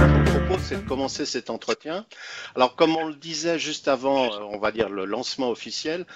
Mon propos, c'est de commencer cet entretien. Alors, comme on le disait juste avant, on va dire le lancement officiel,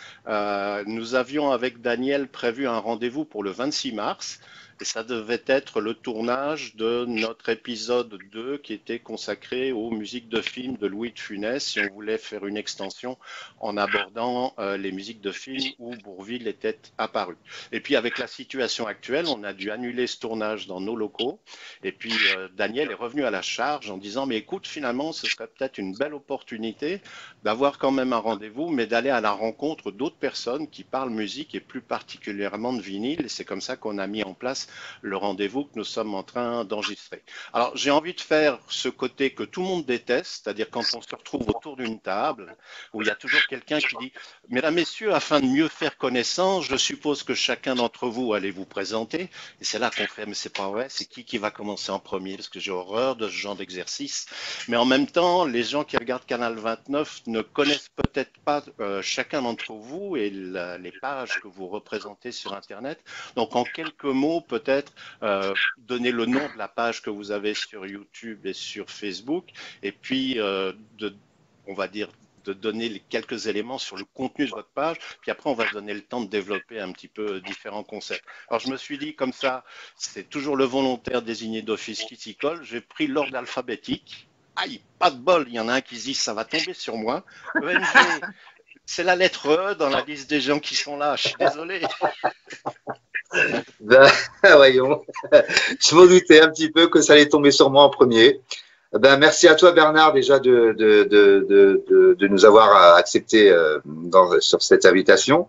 nous avions avec Daniel prévu un rendez-vous pour le 26 mars. Et ça devait être le tournage de notre épisode 2 qui était consacré aux musiques de films de Louis de Funès. Si on voulait faire une extension en abordant les musiques de films où Bourvil était apparu. Et puis avec la situation actuelle, on a dû annuler ce tournage dans nos locaux. Et puis Daniel est revenu à la charge en disant, mais écoute, finalement, ce serait peut-être une belle opportunité d'avoir quand même un rendez-vous, mais d'aller à la rencontre d'autres personnes qui parlent musique et plus particulièrement de vinyle. Et c'est comme ça qu'on a mis en place le rendez-vous que nous sommes en train d'enregistrer. Alors, j'ai envie de faire ce côté que tout le monde déteste, c'est-à-dire quand on se retrouve autour d'une table où il y a toujours quelqu'un qui dit, mesdames, messieurs, afin de mieux faire connaissance, je suppose que chacun d'entre vous allez vous présenter. Et c'est là qu'on fait, mais c'est pas vrai, c'est qui va commencer en premier, parce que j'ai horreur de ce genre d'exercice. Mais en même temps, les gens qui regardent Canal 29 ne connaissent peut-être pas chacun d'entre vous et les pages que vous représentez sur Internet. Donc, en quelques mots, peut-être donner le nom de la page que vous avez sur YouTube et sur Facebook, et puis on va dire, de donner quelques éléments sur le contenu de votre page, puis après on va se donner le temps de développer un petit peu différents concepts. Alors je me suis dit comme ça, c'est toujours le volontaire désigné d'office qui s'y colle, j'ai pris l'ordre alphabétique. Aïe, pas de bol, il y en a un qui se dit ça va tomber sur moi. ENG, c'est la lettre E dans la liste des gens qui sont là, je suis désolé. Ben, voyons, je m'en doutais un petit peu que ça allait tomber sur moi en premier. Ben, merci à toi Bernard déjà de nous avoir accepté sur cette invitation.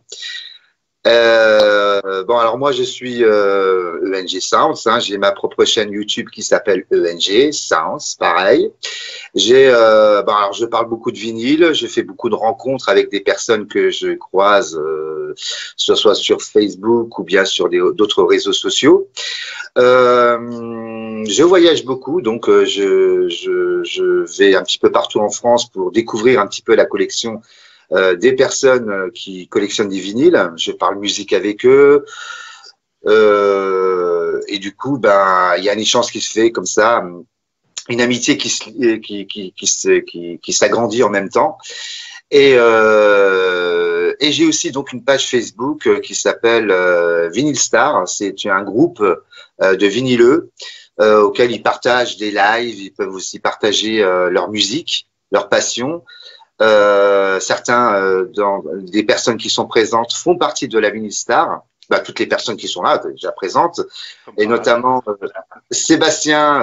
Bon, alors moi, je suis ENG Sounds. Hein, j'ai ma propre chaîne YouTube qui s'appelle ENG Sounds, pareil. Bon, alors je parle beaucoup de vinyle. Je fais beaucoup de rencontres avec des personnes que je croise, soit sur Facebook ou bien sur d'autres réseaux sociaux. Je voyage beaucoup, donc je vais un petit peu partout en France pour découvrir un petit peu la collection des personnes qui collectionnent des vinyles. Je parle musique avec eux. Et du coup, ben, il y a une échange qui se fait comme ça, une amitié qui s'agrandit en même temps. Et j'ai aussi donc une page Facebook qui s'appelle Vinyl Star. C'est un groupe de vinyleux auquel ils partagent des lives. Ils peuvent aussi partager leur musique, leur passion. Certains des personnes qui sont présentes font partie de la Vinyl Star. Bah, toutes les personnes qui sont là déjà présentes, et notamment Sébastien,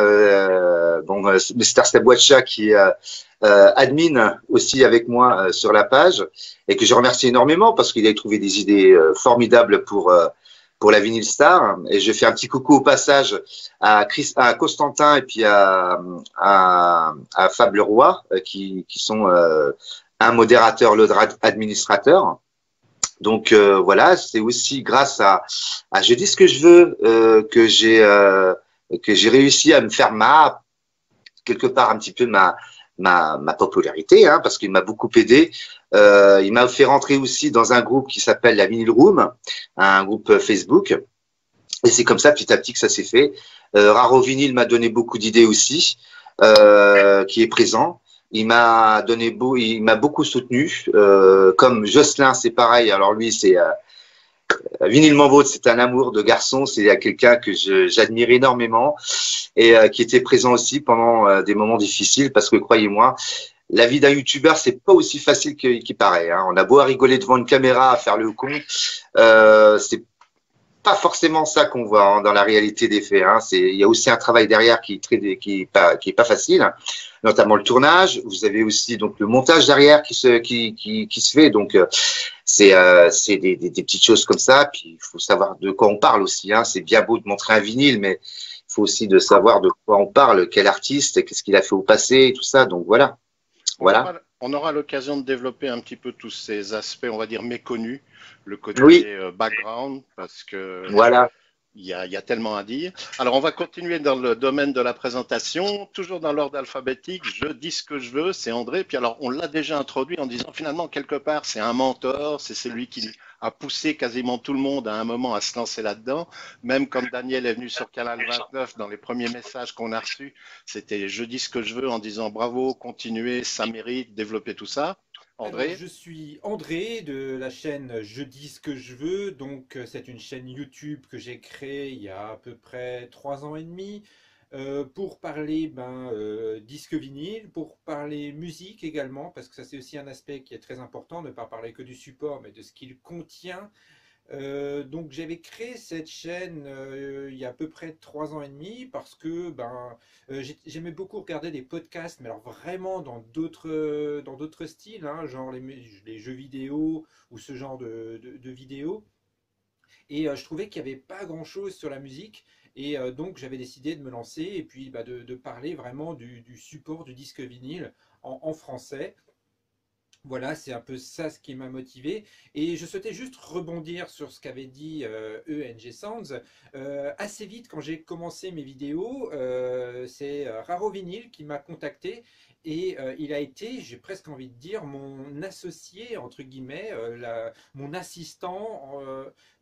Mr. Stabwacha qui est admin aussi avec moi sur la page, et que je remercie énormément parce qu'il a trouvé des idées formidables pour la Vinyl Star. Et je fais un petit coucou au passage à Constantin et puis à Fab Leroy qui sont un modérateur, l'autre administrateur. Donc voilà, c'est aussi grâce à Je dis ce que je veux que j'ai réussi à me faire quelque part un petit peu ma popularité, hein, parce qu'il m'a beaucoup aidé. Il m'a fait rentrer aussi dans un groupe qui s'appelle la Vinyl Room, un groupe Facebook. Et c'est comme ça, petit à petit, que ça s'est fait. Raro Vinyl m'a donné beaucoup d'idées aussi, qui est présent. Il m'a beaucoup soutenu. Comme Jocelyn, c'est pareil. Alors lui, c'est Vinyl Manvaude, c'est un amour de garçon. C'est quelqu'un que j'admire énormément et qui était présent aussi pendant des moments difficiles. Parce que croyez-moi, la vie d'un youtubeur, c'est pas aussi facile qu'il paraît. Hein. On a beau à rigoler devant une caméra, à faire le con, c'est pas forcément ça qu'on voit hein, dans la réalité des faits. Hein. Il y a aussi un travail derrière qui est pas facile, notamment le tournage. Vous avez aussi donc le montage derrière qui se fait. Donc c'est des petites choses comme ça. Puis il faut savoir de quoi on parle aussi. Hein. C'est bien beau de montrer un vinyle, mais il faut aussi de savoir de quoi on parle, quel artiste, qu'est-ce qu'il a fait au passé, et tout ça. Donc voilà. On aura l'occasion de développer un petit peu tous ces aspects, on va dire méconnus, le côté oui. background, parce que voilà. il y a tellement à dire. Alors, on va continuer dans le domaine de la présentation, toujours dans l'ordre alphabétique. Je dis ce que je veux, c'est André. Puis alors, on l'a déjà introduit en disant finalement, quelque part, c'est un mentor, c'est celui qui a poussé quasiment tout le monde à un moment à se lancer là-dedans. Même quand Daniel est venu sur Canal 29, dans les premiers messages qu'on a reçus, c'était je dis ce que je veux en disant bravo, continuez, ça mérite, développez tout ça. Alors, André? je suis André de la chaîne Je dis ce que je veux. Donc, c'est une chaîne YouTube que j'ai créée il y a à peu près 3 ans et demi pour parler disque vinyle, pour parler musique également, parce que ça c'est aussi un aspect qui est très important, ne pas parler que du support, mais de ce qu'il contient. Donc j'avais créé cette chaîne il y a à peu près 3 ans et demi parce que j'aimais beaucoup regarder des podcasts, mais alors vraiment dans d'autres styles, hein, genre les jeux vidéo ou ce genre de vidéos. Et je trouvais qu'il n'y avait pas grand-chose sur la musique. Et donc j'avais décidé de me lancer et puis de parler vraiment du support du disque vinyle en français. Voilà, c'est un peu ça ce qui m'a motivé. Et je souhaitais juste rebondir sur ce qu'avait dit ENG Sounds. Assez vite, quand j'ai commencé mes vidéos, c'est Raro Vinyl qui m'a contacté. Et il a été, j'ai presque envie de dire, mon associé, entre guillemets, mon assistant,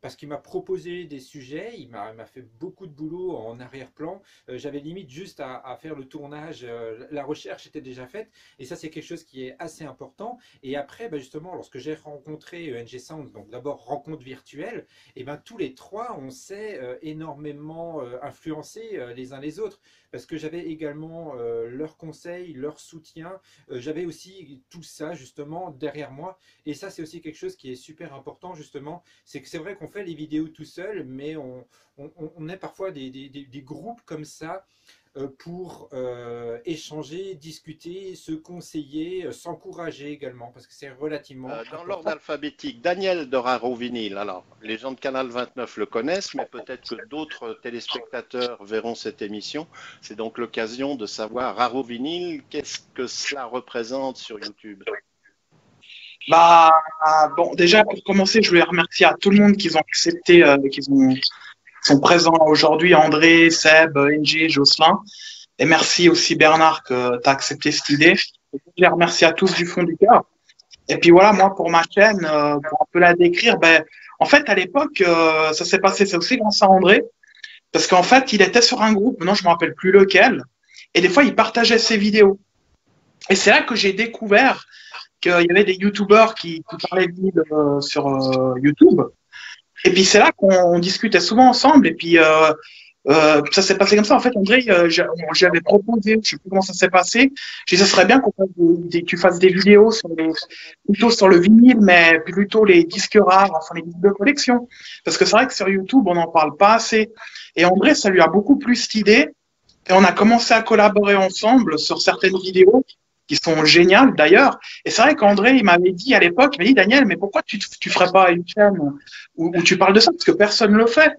parce qu'il m'a proposé des sujets, il m'a fait beaucoup de boulot en arrière-plan. J'avais limite juste à faire le tournage, la recherche était déjà faite. Et ça, c'est quelque chose qui est assez important. Et après, justement, lorsque j'ai rencontré NG Sound, donc d'abord rencontre virtuelle, et tous les trois, on s'est énormément influencés les uns les autres, parce que j'avais également leurs conseils, leur soutien, j'avais aussi tout ça justement derrière moi. Et ça, c'est aussi quelque chose qui est super important justement, c'est que c'est vrai qu'on fait les vidéos tout seul, mais on est parfois des groupes comme ça pour échanger, discuter, se conseiller, s'encourager également, parce que c'est relativement Dans l'ordre important. alphabétique, Daniel de Raro Vinyl. Alors, les gens de Canal 29 le connaissent, mais peut-être que d'autres téléspectateurs verront cette émission. C'est donc l'occasion de savoir Raro Vinyl, qu'est-ce que cela représente sur YouTube? Bah, bon, déjà, pour commencer, je voulais remercier à tout le monde qui ont accepté, sont présents aujourd'hui, André, Seb, NG, Jocelyn. Et merci aussi Bernard que tu as accepté cette idée. Je les remercie à tous du fond du cœur. Et puis voilà, moi, pour ma chaîne, pour un peu la décrire, en fait, à l'époque, ça s'est passé, c'est aussi grâce à André, parce qu'en fait, il était sur un groupe, maintenant je me rappelle plus lequel, et des fois, il partageait ses vidéos. Et c'est là que j'ai découvert qu'il y avait des youtubeurs qui parlaient de lui sur YouTube. Et puis c'est là qu'on discutait souvent ensemble. Et puis ça s'est passé comme ça. En fait, André, j'avais proposé, je sais plus comment ça s'est passé. J'ai dit, ça serait bien tu fasses des vidéos plutôt sur le vinyle, mais plutôt les disques rares, enfin les disques de collection. Parce que c'est vrai que sur YouTube, on n'en parle pas assez. Et André, ça lui a beaucoup plu cette idée. Et on a commencé à collaborer ensemble sur certaines vidéos qui sont géniales d'ailleurs. Et c'est vrai qu'André, il m'avait dit à l'époque, il m'a dit, Daniel, mais pourquoi tu ferais pas une chaîne où tu parles de ça? Parce que personne ne le fait.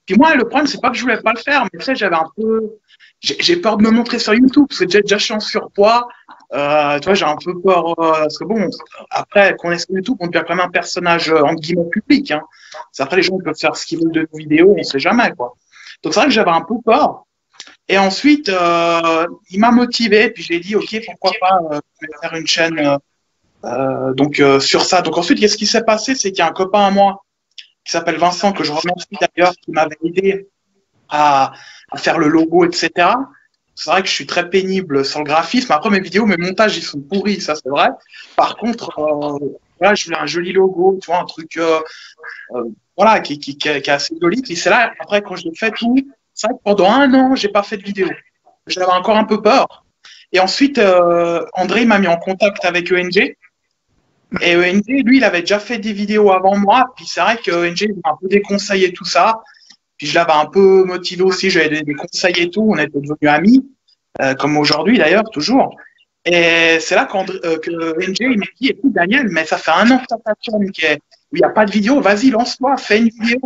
Puis moi, le problème, c'est pas que je voulais pas le faire, mais tu sais, j'ai peur de me montrer sur YouTube, parce que déjà, je suis en surpoids. Tu vois, j'ai un peu peur, parce que bon, après, qu'on est sur YouTube, on devient quand même un personnage, entre guillemets, public, hein. Après, les gens peuvent faire ce qu'ils veulent de nos vidéos, on sait jamais, quoi. Donc, c'est vrai que j'avais un peu peur. Et ensuite, il m'a motivé, puis j'ai dit, OK, pourquoi pas faire une chaîne sur ça. Donc ensuite, qu'est-ce qui s'est passé? C'est qu'il y a un copain à moi qui s'appelle Vincent, que je remercie d'ailleurs, qui m'avait aidé à faire le logo, etc. C'est vrai que je suis très pénible sur le graphisme. Après, mes vidéos, mes montages, ils sont pourris, ça c'est vrai. Par contre, voilà, je voulais un joli logo, tu vois, un truc voilà, qui est assez joli. Et c'est là, après, quand j'ai fait tout, c'est vrai que pendant 1 an, j'ai pas fait de vidéo. J'avais encore un peu peur. Et ensuite, André m'a mis en contact avec ENG. Et ENG, lui, il avait déjà fait des vidéos avant moi. Puis c'est vrai que ENG m'a un peu déconseillé tout ça. Puis je l'avais un peu motivé aussi. J'avais des conseils et tout. On était devenus amis, comme aujourd'hui d'ailleurs, toujours. Et c'est là que ENG, il m'a dit, écoute, Daniel, mais ça fait 1 an que tu as ta chaîne où il n'y a pas de vidéo. Vas-y, lance-toi, fais une vidéo.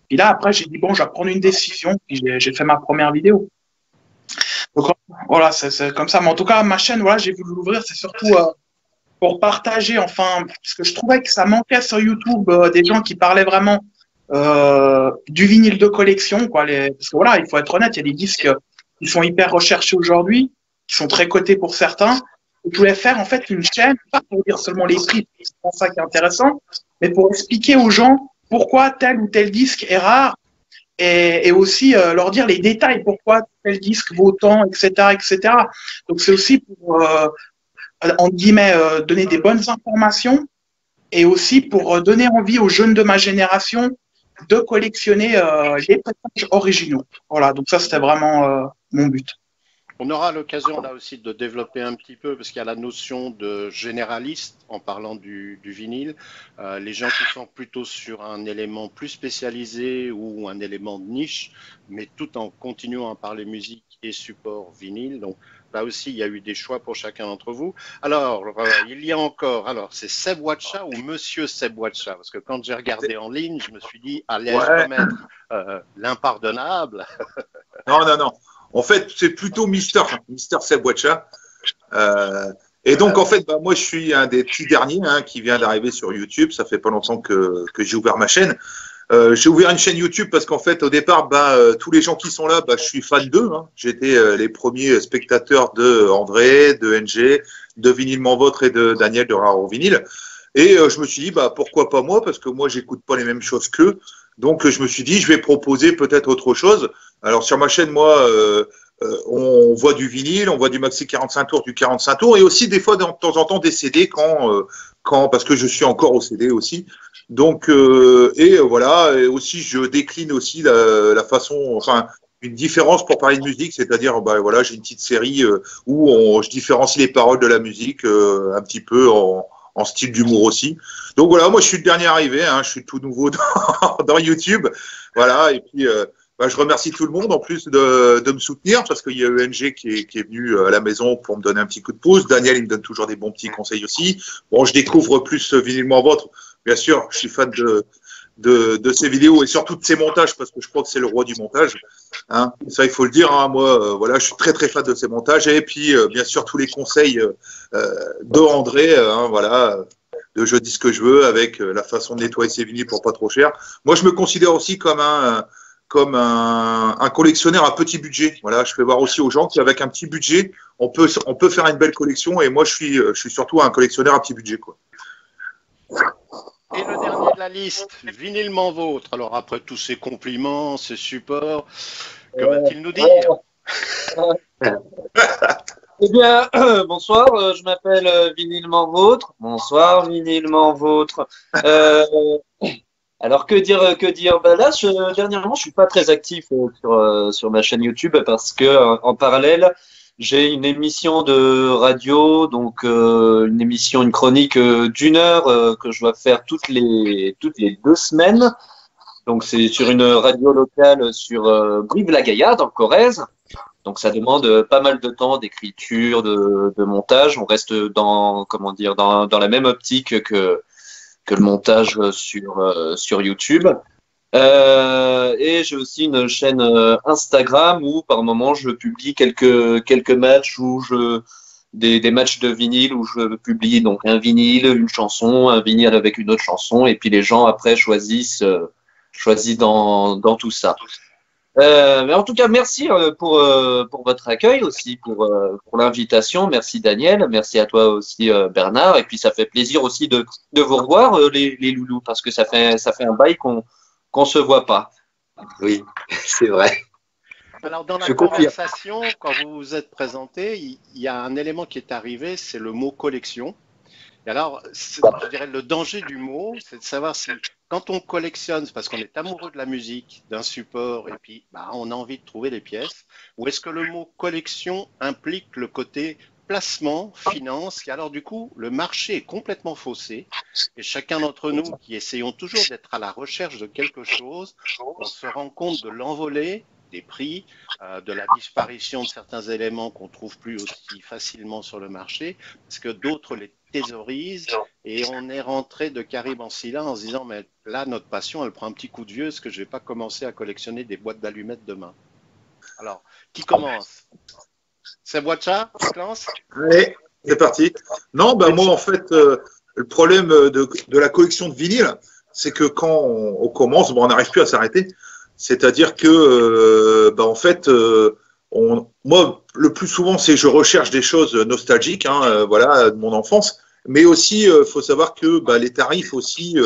Puis là, après, j'ai dit, bon, je vais prendre une décision. Puis j'ai fait ma première vidéo. Donc voilà, c'est comme ça. Mais en tout cas, ma chaîne, voilà, j'ai voulu l'ouvrir, c'est surtout pour partager, enfin, parce que je trouvais que ça manquait sur YouTube des gens qui parlaient vraiment du vinyle de collection, quoi. Parce que voilà, il faut être honnête, il y a des disques qui sont hyper recherchés aujourd'hui, qui sont très cotés pour certains. Je voulais faire en fait une chaîne, pas pour dire seulement les prix, c'est pas ça qui est intéressant, mais pour expliquer aux gens pourquoi tel ou tel disque est rare et aussi leur dire les détails, pourquoi tel disque vaut tant, etc., etc. Donc c'est aussi pour, en guillemets, donner des bonnes informations et aussi pour donner envie aux jeunes de ma génération de collectionner les passages originaux. Voilà, donc ça c'était vraiment mon but. On aura l'occasion là aussi de développer un petit peu, parce qu'il y a la notion de généraliste en parlant du vinyle. Les gens qui sont plutôt sur un élément plus spécialisé ou un élément de niche, mais tout en continuant à parler musique et support vinyle. Donc là aussi, il y a eu des choix pour chacun d'entre vous. Alors, il y a encore, alors c'est Seb Watcha ou Monsieur Seb Watcha? Parce que quand j'ai regardé en ligne, je me suis dit, allez-je remettre l'impardonnable? Non, non, non. En fait, c'est plutôt Mister Seb Watcha. Et donc, en fait, moi, je suis un des petits derniers qui vient d'arriver sur YouTube. Ça fait pas longtemps que j'ai ouvert ma chaîne. J'ai ouvert une chaîne YouTube parce qu'en fait, au départ, tous les gens qui sont là, je suis fan d'eux. J'étais les premiers spectateurs de André, de NG, de Vinylement Vôtre et de Daniel de Raro Vinyl. Et je me suis dit, pourquoi pas moi? Parce que moi, j'écoute pas les mêmes choses qu'eux. Donc, je me suis dit, je vais proposer peut-être autre chose. Alors, sur ma chaîne, moi, on voit du vinyle, on voit du maxi 45 tours, du 45 tours, et aussi des fois, de temps en temps, des CD parce que je suis encore au CD aussi. Donc, voilà. Et aussi, je décline aussi la façon, enfin, une différence pour parler de musique, c'est-à-dire, voilà, j'ai une petite série où je différencie les paroles de la musique un petit peu en style d'humour aussi. Donc voilà, moi je suis le dernier arrivé, je suis tout nouveau dans YouTube. Voilà, et puis je remercie tout le monde en plus de me soutenir parce qu'il y a ENG qui est venu à la maison pour me donner un petit coup de pouce. Daniel, il me donne toujours des bons petits conseils aussi. Bon, je découvre plus Vinylement Vôtre. Bien sûr, je suis fan de ses vidéos et surtout de ses montages parce que je crois que c'est le roi du montage. Ça, il faut le dire. Moi, voilà, je suis très très fan de ses montages et puis bien sûr tous les conseils de André. Voilà, de je dis ce que je veux avec la façon de nettoyer ses vinyles pour pas trop cher. Moi, je me considère aussi comme un collectionneur à petit budget. Voilà, je fais voir aussi aux gens qu'avec un petit budget, on peut faire une belle collection. Et moi, je suis surtout un collectionneur à petit budget, quoi. Et le dernier de la liste, Vinylement Vôtre. Alors après tous ces compliments, ces supports, que va-t-il nous dire? Eh bien, bonsoir, je m'appelle Vinylement Vôtre. Bonsoir, Vinylement Vôtre. Alors, que dire? Là, dernièrement, je suis pas très actif sur ma chaîne YouTube parce que, en parallèle, j'ai une émission de radio, donc une chronique d'une heure que je dois faire toutes les 2 semaines. Donc, c'est sur une radio locale sur Brive-la-Gaillarde, en Corrèze. Donc, ça demande pas mal de temps d'écriture, de montage. On reste dans la même optique que le montage sur YouTube. Et j'ai aussi une chaîne Instagram où par moment je publie quelques matchs des matchs de vinyle où je publie donc un vinyle, une chanson, un vinyle avec une autre chanson, et puis les gens après choisissent dans tout ça. Mais en tout cas, merci pour votre accueil aussi, pour l'invitation. Merci Daniel, merci à toi aussi Bernard. Et puis ça fait plaisir aussi de vous revoir les loulous parce que ça fait un bail qu'on se voit pas. Oui, c'est vrai. Alors dans la conversation, quand vous vous êtes présenté, il y a un élément qui est arrivé, c'est le mot collection. Et alors, je dirais le danger du mot, c'est de savoir si quand on collectionne, c'est parce qu'on est amoureux de la musique, d'un support, et puis on a envie de trouver les pièces, ou est-ce que le mot collection implique le côté placement, finance, et alors du coup, le marché est complètement faussé, et chacun d'entre nous qui essayons toujours d'être à la recherche de quelque chose, on se rend compte de l'envolée des prix, de la disparition de certains éléments qu'on trouve plus aussi facilement sur le marché, parce que d'autres les thésaurisent, et on est rentré de Caribe en Scylla en se disant, mais là, notre passion, elle prend un petit coup de vieux, est-ce que je vais pas commencer à collectionner des boîtes d'allumettes demain? Alors, qui commence? C'est Boitcha qui lance? Allez, c'est parti. Non, moi, en fait, le problème de la collection de vinyle, c'est que quand on commence, bon, on n'arrive plus à s'arrêter. C'est-à-dire que, en fait, moi, le plus souvent, c'est je recherche des choses nostalgiques, voilà, de mon enfance. Mais aussi, faut savoir que les tarifs aussi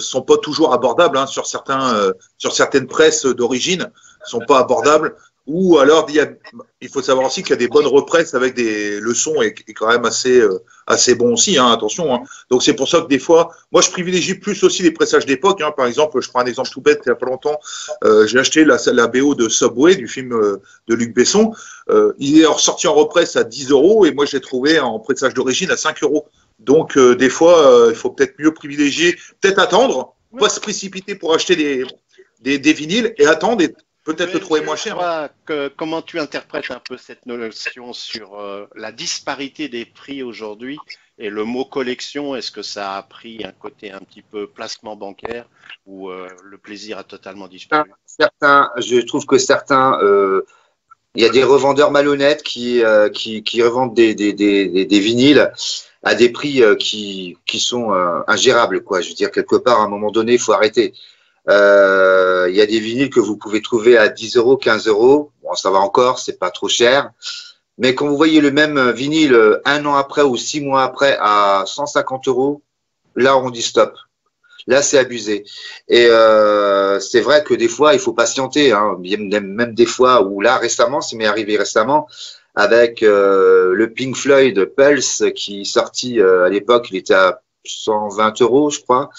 sont pas toujours abordables sur certaines presses d'origine, sont pas abordables. Ou alors il faut savoir aussi qu'il y a des bonnes represses avec le son est quand même assez bon aussi, attention. Donc c'est pour ça que des fois, moi je privilégie plus aussi les pressages d'époque. Par exemple, je prends un exemple tout bête, il y a pas longtemps, j'ai acheté la BO de Subway du film de Luc Besson. Il est ressorti en represse à 10 € et moi je l'ai trouvé en pressage d'origine à 5 €. Donc des fois, il faut peut-être mieux privilégier, peut-être attendre, pas se précipiter pour acheter des vinyles et attendre et peut-être le trouver moins cher. Comment tu interprètes un peu cette notion sur la disparité des prix aujourd'hui et le mot collection? Est-ce que ça a pris un côté un petit peu placement bancaire ou le plaisir a totalement disparu? Je trouve que certains, il y a des revendeurs malhonnêtes qui revendent des vinyles à des prix qui sont ingérables, quoi. Je veux dire, quelque part, à un moment donné, il faut arrêter. Il y a des vinyles que vous pouvez trouver à 10 €, 15 €. Bon, ça va encore, c'est pas trop cher. Mais quand vous voyez le même vinyle un an après ou 6 mois après à 150 €, là, on dit stop. Là, c'est abusé. Et c'est vrai que des fois, il faut patienter. Même des fois où là, récemment, ça m'est arrivé récemment avec le Pink Floyd Pulse qui est sorti à l'époque, il était à 120 €, je crois.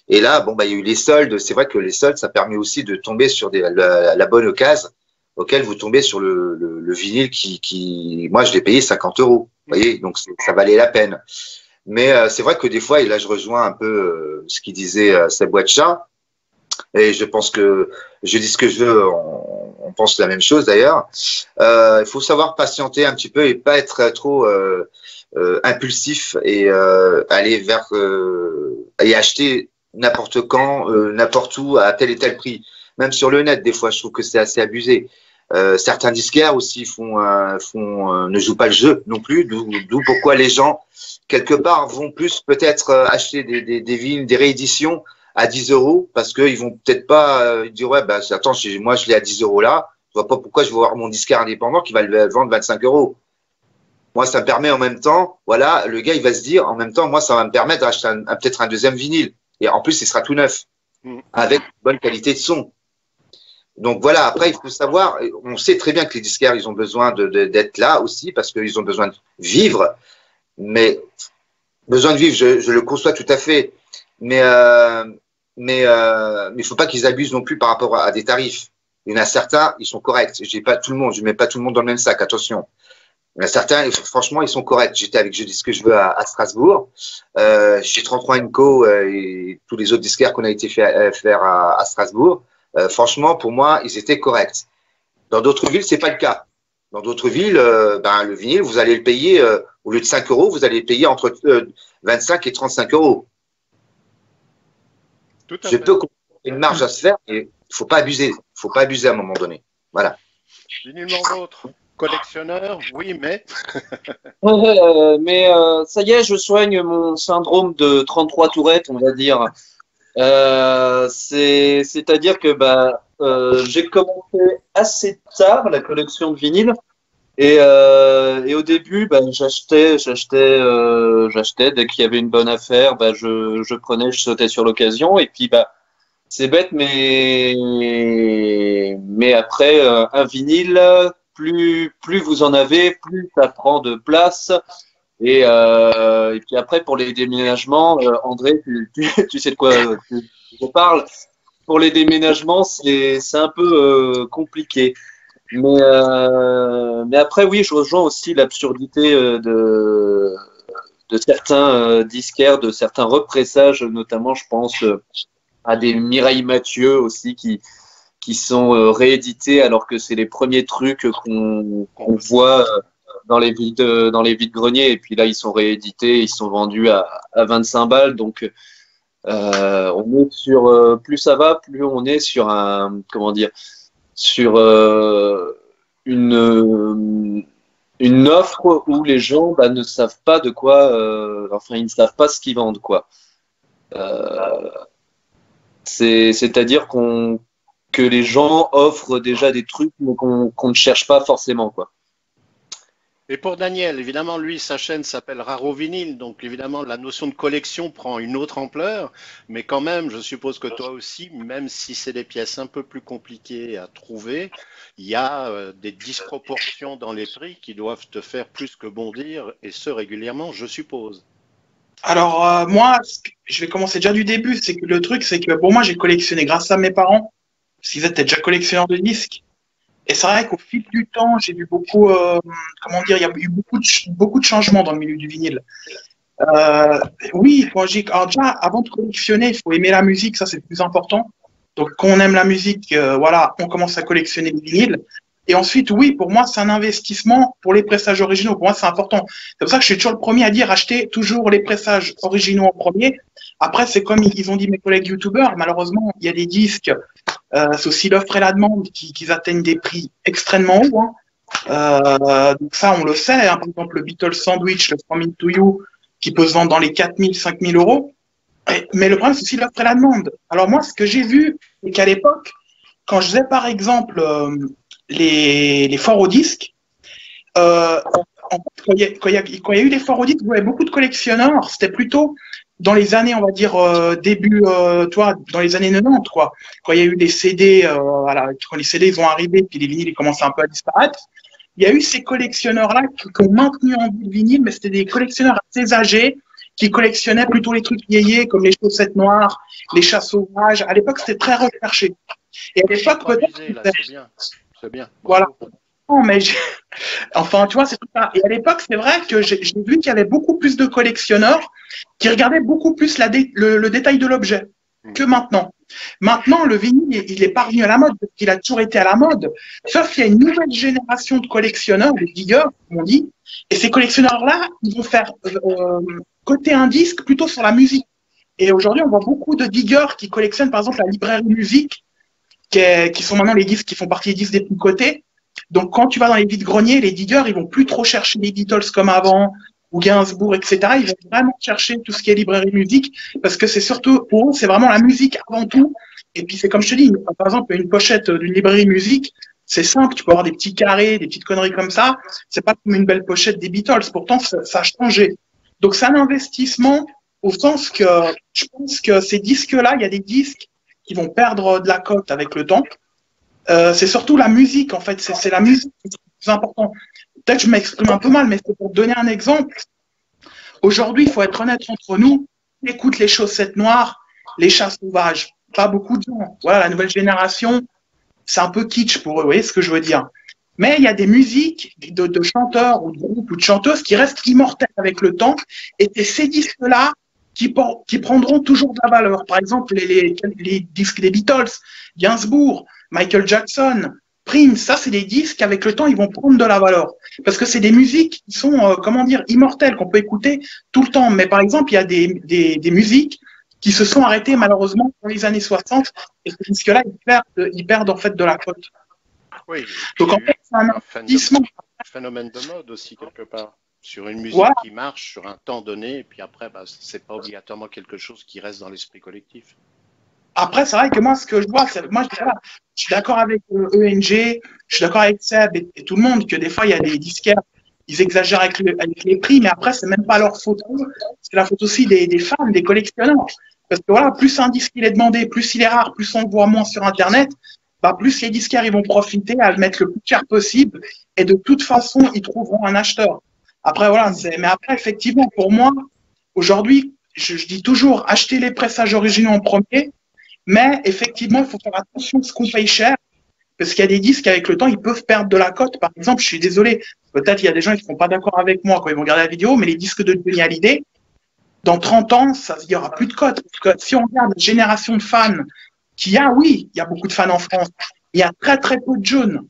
Et là, il y a eu les soldes. C'est vrai que les soldes, ça permet aussi de tomber sur la bonne occasion auquel vous tombez sur le vinyle qui, moi, je l'ai payé 50 €. Vous voyez, donc ça valait la peine. Mais c'est vrai que des fois, et là, je rejoins un peu ce qu'il disait Seb Watcha, et je pense que je dis ce que je veux, on pense la même chose d'ailleurs. Il faut savoir patienter un petit peu et pas être trop impulsif et aller vers et acheter n'importe quand, n'importe où, à tel et tel prix. Même sur le net, des fois, je trouve que c'est assez abusé. Certains disquaires aussi ne jouent pas le jeu non plus, d'où pourquoi les gens, quelque part, vont plus peut-être acheter des vinyles, des rééditions à 10 €, parce qu'ils vont peut-être pas dire, ouais, attends, moi je l'ai à 10 € là, je vois pas pourquoi je vais voir mon disquaire indépendant qui va le vendre 25 €. Moi, ça me permet en même temps, voilà, le gars, il va se dire, en même temps, moi, ça va me permettre d'acheter peut-être un deuxième vinyle. Et en plus, il sera tout neuf, avec bonne qualité de son. Donc voilà, après, il faut savoir, on sait très bien que les disquaires, ils ont besoin d'être là aussi, parce qu'ils ont besoin de vivre. Mais besoin de vivre, je le conçois tout à fait. Mais il faut pas qu'ils abusent non plus par rapport à des tarifs. Il y en a certains, ils sont corrects. Je dis pas tout le monde, je mets pas tout le monde dans le même sac, attention. Il y en a certains, franchement, ils sont corrects. J'étais avec Je dis ce que je veux à Strasbourg. Chez 33 Co et tous les autres disquaires qu'on a été faire à Strasbourg. Franchement, pour moi, ils étaient corrects. Dans d'autres villes, c'est pas le cas. Dans d'autres villes, le vinyle, vous allez le payer, au lieu de 5 €, vous allez le payer entre 25 et 35 €. Je peux comprendre une marge à se faire, mais il faut pas abuser. Il faut pas abuser à un moment donné. Voilà. Nullement d'autre. Collectionneur, oui, mais. Mais ça y est, je soigne mon syndrome de 33 tourettes, on va dire. C'est-à-dire que j'ai commencé assez tard la collection de vinyles et au début j'achetais dès qu'il y avait une bonne affaire, je prenais, je sautais sur l'occasion et puis c'est bête mais après un vinyle, plus vous en avez, plus ça prend de place. Et puis après, pour les déménagements, André, tu sais de quoi je parle. Pour les déménagements, c'est un peu compliqué. Mais après, oui, je rejoins aussi l'absurdité de certains disquaires, de certains repressages, notamment, je pense à des Mireille Mathieu aussi qui sont réédités alors que c'est les premiers trucs qu'on voit dans les vides-greniers, et puis là ils sont réédités, ils sont vendus à 25 balles, donc on est sur plus ça va, plus on est sur une offre où les gens ne savent pas de quoi, ils ne savent pas ce qu'ils vendent, quoi. C'est-à-dire que les gens offrent déjà des trucs mais qu'on ne cherche pas forcément, quoi. Et pour Daniel, évidemment, lui, sa chaîne s'appelle Raro Vinyle, donc évidemment, la notion de collection prend une autre ampleur, mais quand même, je suppose que toi aussi, même si c'est des pièces un peu plus compliquées à trouver, il y a des disproportions dans les prix qui doivent te faire plus que bondir, et ce régulièrement, je suppose. Alors, moi, je vais commencer déjà du début. C'est que le truc, c'est que pour moi, j'ai collectionné grâce à mes parents, parce qu'ils étaient déjà collectionneurs de disques. Et c'est vrai qu'au fil du temps, j'ai vu beaucoup, comment dire, il y a eu beaucoup de changements dans le milieu du vinyle. Oui, alors déjà, avant de collectionner, il faut aimer la musique, ça c'est le plus important. Donc, quand on aime la musique, voilà, on commence à collectionner les vinyles. Et ensuite, oui, pour moi, c'est un investissement pour les pressages originaux. Pour moi, c'est important. C'est pour ça que je suis toujours le premier à dire achetez toujours les pressages originaux en premier. Après, c'est comme ils ont dit mes collègues youtubeurs, malheureusement, il y a des disques, c'est aussi l'offre et la demande qui atteignent des prix extrêmement hauts. Hein. Donc ça, on le sait. Hein. Par exemple, le Beatles Sandwich, le From Into You, qui peut se vendre dans les 4 000, 5 000 euros. Mais le problème, c'est aussi l'offre et la demande. Alors moi, ce que j'ai vu, c'est qu'à l'époque, quand je faisais par exemple les foires au disque, quand il y a eu les foires au disque, il y avait beaucoup de collectionneurs. C'était plutôt dans les années, on va dire, dans les années 90, quoi. Quand il y a eu les CD, voilà, quand les CD ils ont arrivé, puis les vinyles ils commençaient un peu à disparaître, il y a eu ces collectionneurs-là qui ont maintenu en vie le vinyle, mais c'était des collectionneurs assez âgés qui collectionnaient plutôt les trucs vieillis, comme les chaussettes noires, les chats sauvages. À l'époque, c'était très recherché. Et à l'époque, peut-être. C'est bien. C'est bien. Voilà. Non, mais enfin, tu vois, c'est tout ça. Et à l'époque, c'est vrai que j'ai vu qu'il y avait beaucoup plus de collectionneurs qui regardaient beaucoup plus le détail de l'objet que maintenant. Maintenant, le vinyle, il est parvenu à la mode, parce qu'il a toujours été à la mode. Sauf qu'il y a une nouvelle génération de collectionneurs, des diggers, comme on dit. Et ces collectionneurs-là, ils vont faire coter un disque plutôt sur la musique. Et aujourd'hui, on voit beaucoup de diggers qui collectionnent, par exemple, la librairie musique, qui sont maintenant les disques qui font partie des disques des plus cotés. Donc, quand tu vas dans les vides-greniers, les diggers, ils vont plus trop chercher les Beatles comme avant, ou Gainsbourg, etc. Ils vont vraiment chercher tout ce qui est librairie musique, parce que c'est surtout, pour eux, c'est vraiment la musique avant tout. Et puis, c'est comme je te dis, par exemple, une pochette d'une librairie musique, c'est simple, tu peux avoir des petits carrés, des petites conneries comme ça. C'est pas comme une belle pochette des Beatles. Pourtant, ça a changé. Donc, c'est un investissement au sens que je pense que ces disques-là, il y a des disques qui vont perdre de la cote avec le temps. C'est surtout la musique, en fait. C'est la musique qui est le plus important. Peut-être que je m'exprime un peu mal, mais c'est pour te donner un exemple. Aujourd'hui, il faut être honnête entre nous. On écoute les chaussettes noires, les chats sauvages. Pas beaucoup de gens. Voilà, la nouvelle génération, c'est un peu kitsch pour eux. Vous voyez ce que je veux dire? Mais il y a des musiques de chanteurs ou de groupes ou de chanteuses qui restent immortelles avec le temps. Et c'est ces disques-là qui prendront toujours de la valeur. Par exemple, les disques des Beatles, Gainsbourg, Michael Jackson, Prince, ça c'est des disques avec le temps ils vont prendre de la valeur parce que c'est des musiques qui sont comment dire immortelles qu'on peut écouter tout le temps. Mais par exemple il y a des musiques qui se sont arrêtées malheureusement dans les années 60 et ces disques-là ils perdent en fait de la cote. Oui. Donc en fait c'est un investissement. Phénomène de mode aussi quelque part. Sur une musique voilà. Qui marche sur un temps donné, et puis après, c'est pas obligatoirement quelque chose qui reste dans l'esprit collectif. Après, c'est vrai que moi, ce que je vois, je suis d'accord avec ENG, je suis d'accord avec Seb et tout le monde que des fois, il y a des disquaires, ils exagèrent avec les prix, mais après, c'est même pas leur faute. C'est la faute aussi des fans, des collectionneurs. Parce que voilà, plus un disque il est demandé, plus il est rare, plus on le voit moins sur Internet, plus les disquaires ils vont profiter à le mettre le plus cher possible et de toute façon, ils trouveront un acheteur. Après, voilà, mais après, effectivement, pour moi, aujourd'hui, je dis toujours, achetez les pressages originaux en premier, mais effectivement, il faut faire attention à ce qu'on paye cher, parce qu'il y a des disques, avec le temps, ils peuvent perdre de la cote. Par exemple, je suis désolé, peut-être il y a des gens qui ne seront pas d'accord avec moi quand ils vont regarder la vidéo, mais les disques de Johnny Hallyday, dans 30 ans, il n'y aura plus de cote. Parce que si on regarde la génération de fans oui, il y a beaucoup de fans en France, il y a très très peu de jeunes.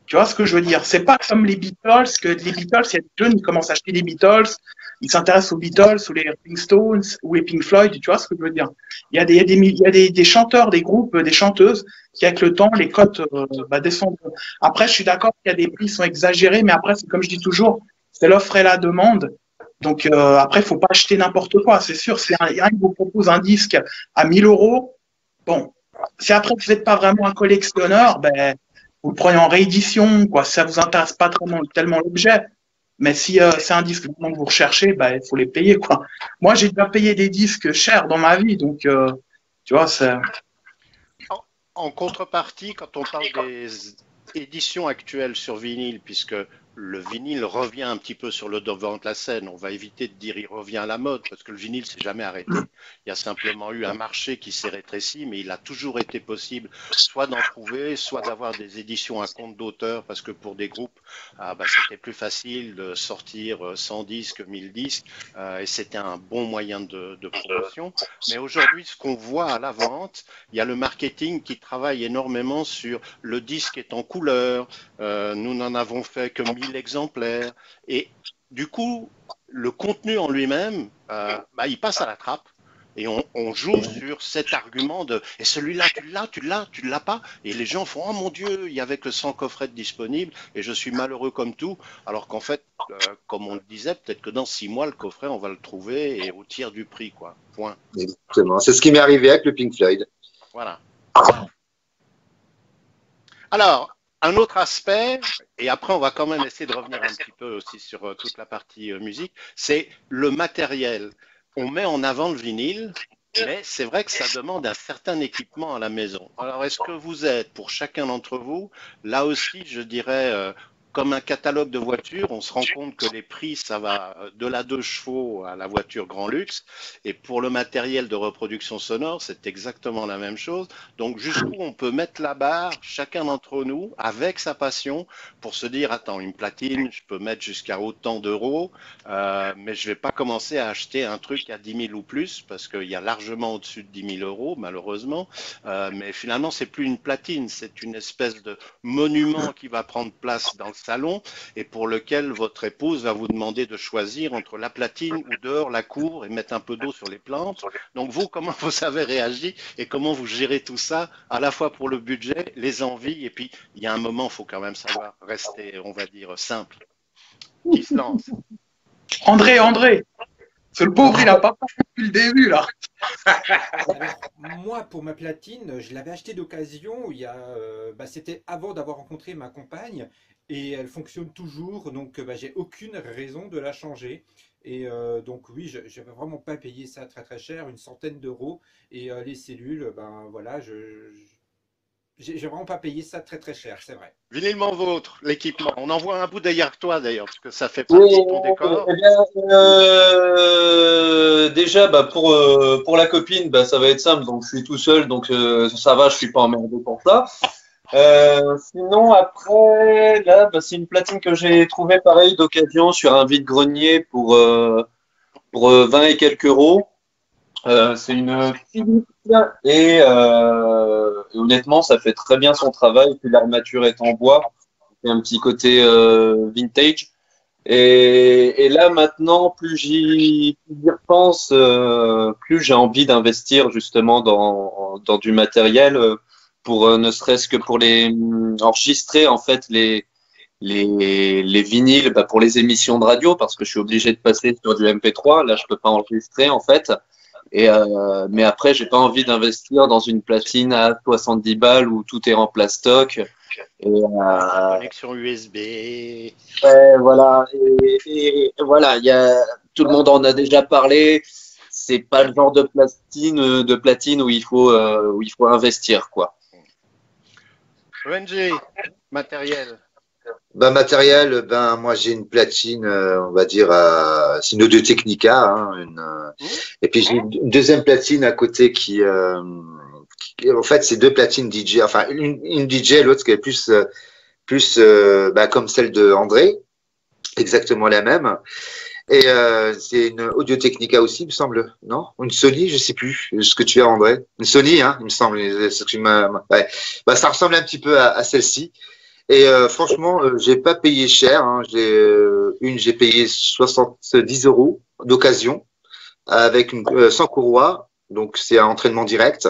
Tu vois ce que je veux dire? C'est pas comme les Beatles, que les Beatles, il y a des jeunes qui commencent à acheter des Beatles, ils s'intéressent aux Beatles, ou les Rolling Stones, ou les Pink Floyd, tu vois ce que je veux dire? Il y a des chanteurs, des groupes, des chanteuses, qui avec le temps, les cotes descendent. Après, je suis d'accord qu'il y a des prix qui sont exagérés, mais après, c'est comme je dis toujours, c'est l'offre et la demande. Donc après, il faut pas acheter n'importe quoi, c'est sûr. Si un qui vous propose un disque à 1 000 euros, bon, si après vous n'êtes pas vraiment un collectionneur, ben, vous le prenez en réédition, quoi. Ça vous intéresse pas tellement l'objet. Mais si c'est un disque vraiment que vous recherchez, ben, il faut les payer, quoi. Moi, j'ai déjà payé des disques chers dans ma vie, donc, tu vois, c'est. En contrepartie, quand on parle des éditions actuelles sur vinyle, puisque le vinyle revient un petit peu sur le devant de la scène, on va éviter de dire il revient à la mode, parce que le vinyle s'est jamais arrêté. Il y a simplement eu un marché qui s'est rétréci, mais il a toujours été possible soit d'en trouver, soit d'avoir des éditions à compte d'auteur, parce que pour des groupes, c'était plus facile de sortir 100 disques, 1000 disques, et c'était un bon moyen de promotion. Mais aujourd'hui, ce qu'on voit à la vente, il y a le marketing qui travaille énormément sur le disque est en couleur, nous n'en avons fait que 1000 exemplaires, et du coup, le contenu en lui-même, il passe à la trappe. Et on joue sur cet argument de et celui-là, tu l'as pas. Et les gens font oh mon Dieu, il y avait que 100 coffrets disponibles et je suis malheureux comme tout. Alors qu'en fait, comme on le disait, peut-être que dans 6 mois, le coffret, on va le trouver et au tiers du prix, quoi. Point. Exactement. C'est ce qui m'est arrivé avec le Pink Floyd. Voilà. Alors, un autre aspect, et après on va quand même essayer de revenir un petit peu aussi sur toute la partie musique, c'est le matériel. On met en avant le vinyle, mais c'est vrai que ça demande un certain équipement à la maison. Alors, est-ce que vous êtes, pour chacun d'entre vous, là aussi, je dirais, comme un catalogue de voitures, on se rend compte que les prix, ça va de la 2 chevaux à la voiture grand luxe. Et pour le matériel de reproduction sonore, c'est exactement la même chose. Donc, jusqu'où on peut mettre la barre, chacun d'entre nous, avec sa passion, pour se dire, attends, une platine, je peux mettre jusqu'à autant d'euros, mais je vais pas commencer à acheter un truc à 10 000 ou plus, parce qu'il y a largement au-dessus de 10 000 euros, malheureusement. Mais finalement, c'est plus une platine, c'est une espèce de monument qui va prendre place dans le salon et pour lequel votre épouse va vous demander de choisir entre la platine ou dehors la cour et mettre un peu d'eau sur les plantes. Donc vous, comment vous avez réagi et comment vous gérez tout ça, à la fois pour le budget, les envies, et puis il y a un moment, il faut quand même savoir rester, on va dire, simple. Qui se lance? André, c'est le pauvre, il a pas parlé depuis le début, là. Alors, moi, pour ma platine, je l'avais achetée d'occasion. C'était avant d'avoir rencontré ma compagne et elle fonctionne toujours. Donc, j'ai aucune raison de la changer. Et donc, oui, je n'avais vraiment pas payé ça très très cher, une centaine d'euros. Et les cellules, j'ai vraiment pas payé ça très très cher, c'est vrai. Vinélement vôtre, l'équipement. On en voit un bout derrière toi d'ailleurs, parce que ça fait partie de ton décor. Eh bien, déjà, pour la copine, ça va être simple. Donc, je suis tout seul, donc ça va, je suis pas emmerdé pour ça. Sinon, après, là, c'est une platine que j'ai trouvée pareil d'occasion sur un vide-grenier pour 20 et quelques euros. C'est une Philips et honnêtement, ça fait très bien son travail. Puis l'armature est en bois, il y a un petit côté vintage. Et là maintenant, plus j'y repense, plus j'ai envie d'investir justement dans du matériel pour ne serait-ce que pour les enregistrer en fait les vinyles pour les émissions de radio parce que je suis obligé de passer sur du MP3. Là, je peux pas enregistrer en fait. Mais après, j'ai pas envie d'investir dans une platine à 70 balles où tout est en plastoc. Connexion USB. Voilà. Et voilà, tout le monde en a déjà parlé. C'est pas le genre de platine où il faut investir, quoi. ONG, matériel. Matériel, moi j'ai une platine, on va dire, c'est une Audio Technica, et puis j'ai une deuxième platine à côté qui en fait c'est 2 platines DJ, enfin une DJ, l'autre qui est plus comme celle de André, exactement la même. Et c'est une Audio Technica aussi, il me semble, non? Une Sony, je sais plus ce que tu as, André. Une Sony, il me semble. Ouais. Ça ressemble un petit peu à celle-ci. Et franchement, j'ai pas payé cher. J'ai payé 70 euros d'occasion avec sans courroie, donc c'est un entraînement direct.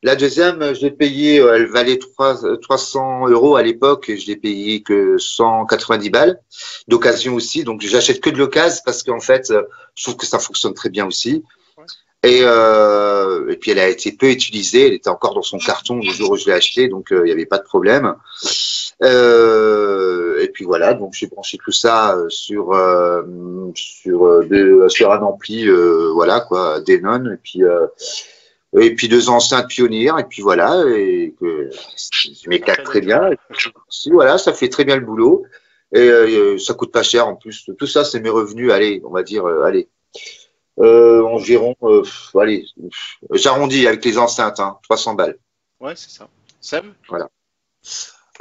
La deuxième, j'ai payé, elle valait 300 euros à l'époque, et je l'ai payé que 190 balles d'occasion aussi. Donc j'achète que de l'occasion parce qu'en fait, je trouve que ça fonctionne très bien aussi. Et puis elle a été peu utilisée, elle était encore dans son carton le jour où je l'ai acheté, donc il n'y avait pas de problème. Et puis voilà, donc j'ai branché tout ça sur un ampli, voilà quoi, Denon, et puis 2 enceintes Pioneer, et puis voilà, et que je m'éclate très bien. Et puis, voilà, ça fait très bien le boulot, et ça coûte pas cher en plus. Tout ça, c'est mes revenus, allez, on va dire, allez. Environ, allez, j'arrondis avec les enceintes, 300 balles. Ouais, c'est ça. Seb? Voilà.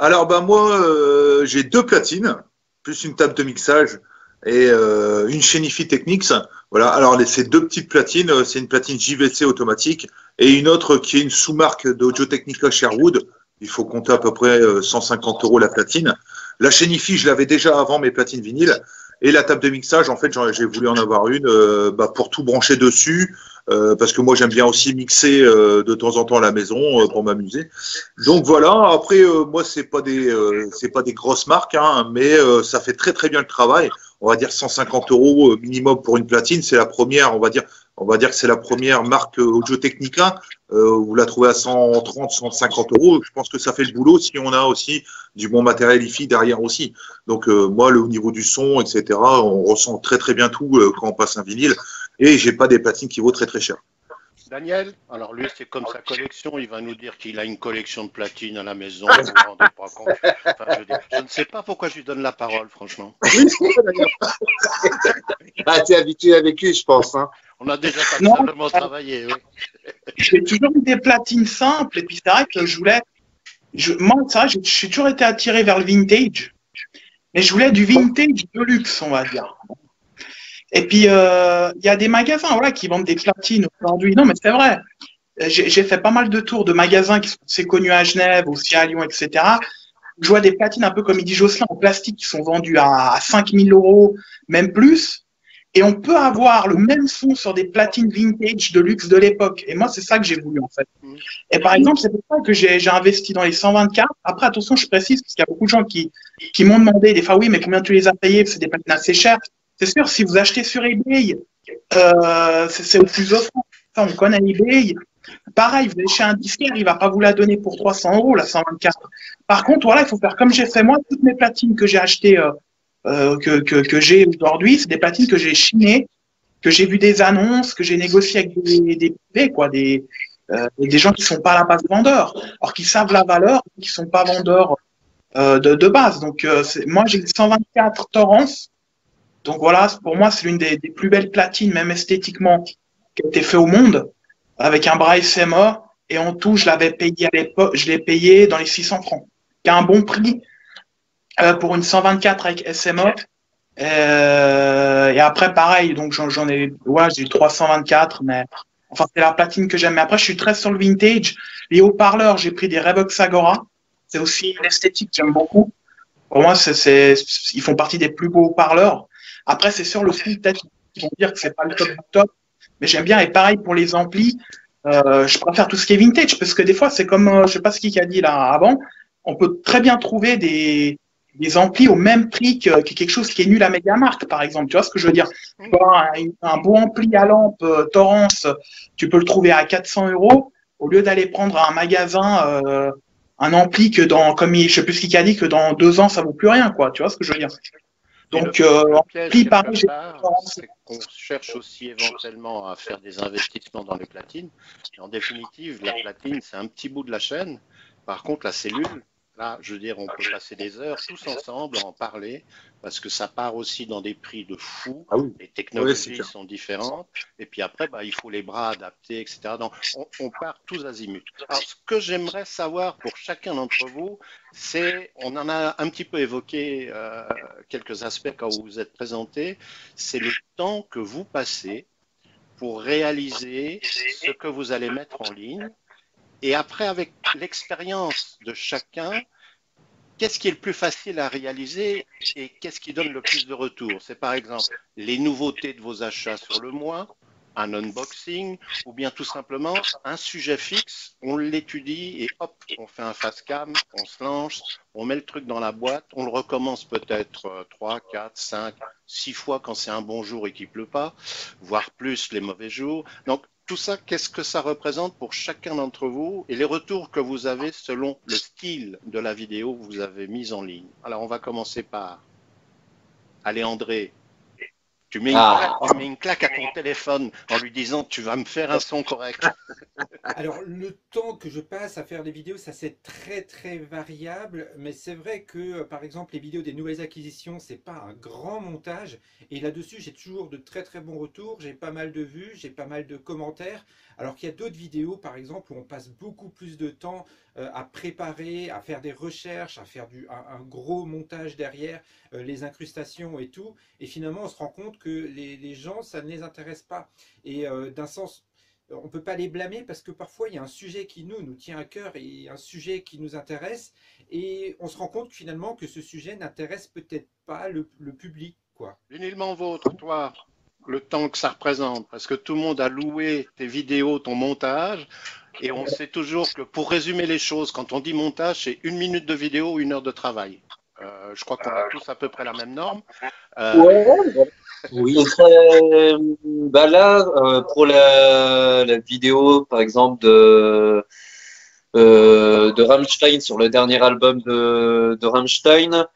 Alors, moi, j'ai 2 platines, plus une table de mixage et une Shenify Technics. Voilà. Alors, ces 2 petites platines, c'est une platine JVC automatique et une autre qui est une sous-marque d'Audio-Technica Sherwood. Il faut compter à peu près 150 € la platine. La Shenify, je l'avais déjà avant mes platines vinyles. Et la table de mixage, en fait, j'ai voulu en avoir une pour tout brancher dessus, parce que moi, j'aime bien aussi mixer de temps en temps à la maison pour m'amuser. Donc voilà. Après, moi, c'est pas des grosses marques, mais ça fait très très bien le travail. On va dire 150 € minimum pour une platine. C'est la première, on va dire que c'est la première marque Audio-Technica. Vous la trouvez à 130, 150 €. Je pense que ça fait le boulot si on a aussi du bon matériel hi-fi derrière aussi. Donc moi, au niveau du son, etc., on ressent très très bien tout quand on passe un vinyle. Et j'ai pas des platines qui vaut très très cher. Daniel, alors lui, c'est comme sa collection. Il va nous dire qu'il a une collection de platines à la maison. Vous vous rendez pas compte. Enfin, je ne sais pas pourquoi je lui donne la parole, franchement. Ah, t'es habitué avec lui, je pense. On a déjà passablement travaillé. Oui. J'ai toujours eu des platines simples, et puis c'est vrai que moi, c'est vrai, j'ai toujours été attiré vers le vintage, mais je voulais du vintage de luxe, on va dire. Et puis, il y a des magasins, voilà, qui vendent des platines aujourd'hui. Non, mais c'est vrai. J'ai fait pas mal de tours de magasins qui sont assez connus à Genève, aussi à Lyon, etc. Je vois des platines un peu comme il dit Jocelyn, en plastique, qui sont vendues à 5 000 €, même plus. Et on peut avoir le même son sur des platines vintage de luxe de l'époque. Et moi, c'est ça que j'ai voulu, en fait. Et par exemple, c'est pour ça que j'ai investi dans les 124. Après, attention, je précise, parce qu'il y a beaucoup de gens qui m'ont demandé des fois, oui, mais combien tu les as payés? C'est des platines assez chères. C'est sûr, si vous achetez sur eBay, c'est au plus offrant. Ça, on connaît eBay. Pareil, vous allez chez un disquaire, il va pas vous la donner pour 300 € la 124. Par contre, voilà, il faut faire comme j'ai fait moi. Toutes mes platines que j'ai achetées, que j'ai aujourd'hui, c'est des platines que j'ai chinées, que j'ai vu des annonces, que j'ai négocié avec des privés, quoi, des gens qui sont pas à la base vendeurs, alors qui savent la valeur, qui sont pas vendeurs de base. Donc, moi, j'ai 124 Torrance. Donc voilà, pour moi, c'est l'une des plus belles platines, même esthétiquement, qui a été fait au monde, avec un bras SMA. Et en tout, je l'avais payé à l'époque, je l'ai payé dans les 600 francs. Qui a un bon prix pour une 124 avec SMA. Et après, pareil, donc j'en ai, ouais, j'ai 324, mais enfin, c'est la platine que j'aime. Mais après, je suis très sur le vintage. Les haut-parleurs, j'ai pris des Revox Agora. C'est aussi une esthétique que j'aime beaucoup. Pour moi, ils font partie des plus beaux haut-parleurs. Après, c'est sur le fond, peut-être qu'ils vont dire que c'est pas le top du top, mais j'aime bien. Et pareil pour les amplis, je préfère tout ce qui est vintage, parce que des fois, c'est comme, je sais pas ce qui a dit là avant, on peut très bien trouver des amplis au même prix que quelque chose qui est nul à Mediamarkt, par exemple. Tu vois ce que je veux dire? Un beau ampli à lampe Torrance, tu peux le trouver à 400 € au lieu d'aller prendre à un magasin un ampli que je sais plus ce qu'il a dit, que dans 2 ans, ça vaut plus rien, quoi. Tu vois ce que je veux dire? Donc, le piège, ampli, pareil, c'est qu'on cherche aussi éventuellement à faire des investissements dans les platines. Et en définitive, la platine, c'est un petit bout de la chaîne. Par contre, la cellule, là, je veux dire, on peut passer des heures tous ensemble à en parler, parce que ça part aussi dans des prix de fou. Ah oui. Les technologies sont différentes. Et puis après, il faut les bras adaptés, etc. Donc, on part tous azimuts. Alors, ce que j'aimerais savoir pour chacun d'entre vous, on en a un petit peu évoqué quelques aspects quand vous vous êtes présentés, c'est le temps que vous passez pour réaliser ce que vous allez mettre en ligne. Et après, avec l'expérience de chacun, qu'est-ce qui est le plus facile à réaliser et qu'est-ce qui donne le plus de retour? C'est par exemple les nouveautés de vos achats sur le mois, un unboxing, ou bien tout simplement un sujet fixe, on l'étudie et hop, on fait un face cam, on se lance, on met le truc dans la boîte, on le recommence peut-être 3, 4, 5, 6 fois quand c'est un bon jour et qu'il pleut pas, voire plus les mauvais jours. Donc, tout ça, qu'est-ce que ça représente pour chacun d'entre vous et les retours que vous avez selon le style de la vidéo que vous avez mise en ligne. Alors, on va commencer par, allez André, tu mets une claque à ton téléphone en lui disant tu vas me faire un son correct. Alors, le temps que je passe à faire des vidéos, ça c'est très très variable, mais c'est vrai que par exemple les vidéos des nouvelles acquisitions, c'est pas un grand montage, et là-dessus j'ai toujours de très très bons retours, j'ai pas mal de vues, j'ai pas mal de commentaires, alors qu'il y a d'autres vidéos par exemple où on passe beaucoup plus de temps à préparer, à faire des recherches, à faire un gros montage derrière, les incrustations et tout, et finalement on se rend compte que les gens, ça ne les intéresse pas, et d'un sens, on ne peut pas les blâmer parce que parfois il y a un sujet qui nous tient à cœur et un sujet qui nous intéresse et on se rend compte finalement que ce sujet n'intéresse peut-être pas le public, quoi. L'unilement vôtre, toi, le temps que ça représente, parce que tout le monde a loué tes vidéos, ton montage, et on sait toujours que pour résumer les choses, quand on dit montage, c'est 1 minute de vidéo, 1 heure de travail. Je crois qu'on a tous à peu près la même norme. Ouais, oui. Bah là, pour la vidéo, par exemple, de Rammstein, sur le dernier album de Rammstein,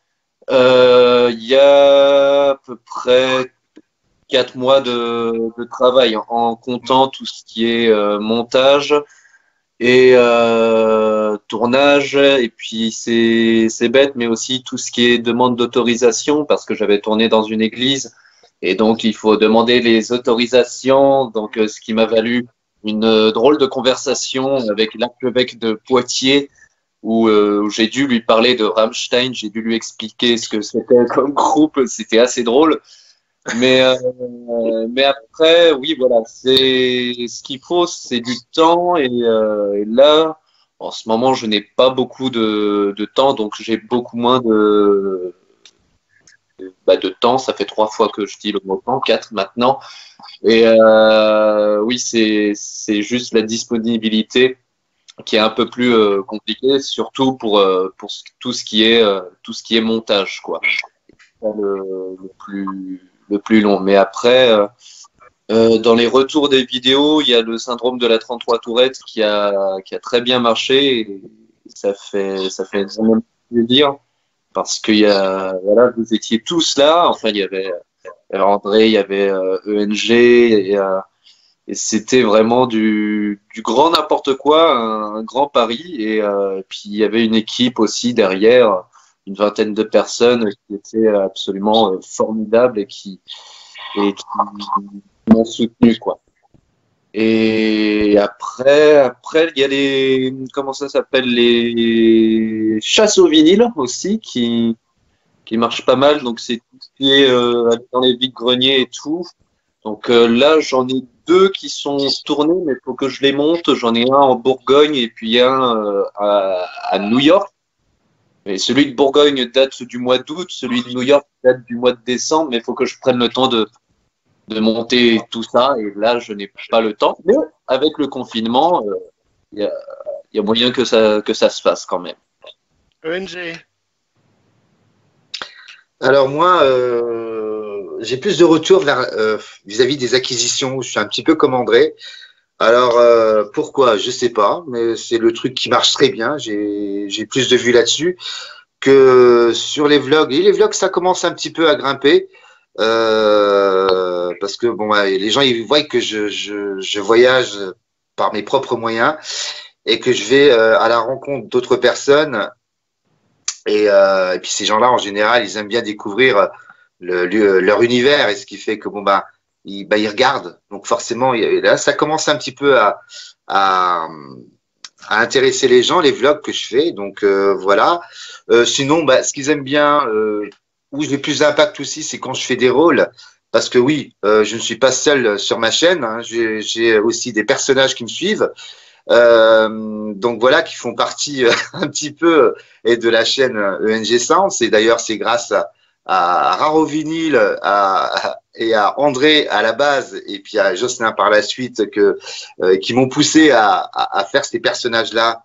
il y a à peu près 4 mois de travail en comptant tout ce qui est montage et tournage, et puis c'est bête, mais aussi tout ce qui est demande d'autorisation, parce que j'avais tourné dans une église et donc il faut demander les autorisations, donc ce qui m'a valu une drôle de conversation avec l'archevêque de Poitiers où j'ai dû lui parler de Rammstein, j'ai dû lui expliquer ce que c'était comme groupe, c'était assez drôle. Mais après, oui, voilà, c'est ce qu'il faut, c'est du temps. Et là, en ce moment, je n'ai pas beaucoup de temps, donc j'ai beaucoup moins de temps. Ça fait 3 fois que je dis le mot temps, 4 maintenant. Et oui, c'est juste la disponibilité qui est un peu plus compliquée, surtout pour tout ce qui est montage, quoi. C'est le plus long. Mais après, dans les retours des vidéos, il y a le syndrome de la 33 Tourette qui a très bien marché, et ça fait vraiment plaisir parce que voilà, vous étiez tous là. Enfin, il y avait André, il y avait ENG, et c'était vraiment du grand n'importe quoi, un grand pari. Et puis il y avait une équipe aussi derrière, une vingtaine de personnes qui étaient absolument formidables et qui m'ont soutenu, quoi. Et après, il y a comment ça s'appelle, les chasses au vinyle aussi qui marchent pas mal. Donc c'est tout ce qui est dans les vides-greniers et tout. Donc là, j'en ai 2 qui sont tournés, mais il faut que je les monte. J'en ai un en Bourgogne et puis un à New York. Et celui de Bourgogne date du mois d'août, celui de New York date du mois de décembre, mais il faut que je prenne le temps de monter tout ça. Et là, je n'ai pas le temps. Mais avec le confinement, il y a moyen que ça se fasse quand même. ENG. Alors moi, j'ai plus de retours vis-à-vis des acquisitions. Je suis un petit peu comme André. Alors pourquoi? Je sais pas, mais c'est le truc qui marche très bien. J'ai plus de vues là-dessus que sur les vlogs. Et les vlogs, ça commence un petit peu à grimper parce que bon, les gens ils voient que je voyage par mes propres moyens et que je vais à la rencontre d'autres personnes. Et puis ces gens-là, en général, ils aiment bien découvrir leur univers, et ce qui fait que bon ils regardent. Donc forcément, là, ça commence un petit peu à intéresser les gens, les vlogs que je fais. Donc voilà. Sinon, ce qu'ils aiment bien, où j'ai plus d'impact aussi, c'est quand je fais des rôles. Parce que oui, je ne suis pas seul sur ma chaîne, hein. J'ai aussi des personnages qui me suivent. Donc voilà, qui font partie un petit peu et de la chaîne ENG Sounds. Et d'ailleurs, c'est grâce à Raro Vinyl et à André à la base, et puis à Jocelyn par la suite, qui m'ont poussé à faire ces personnages-là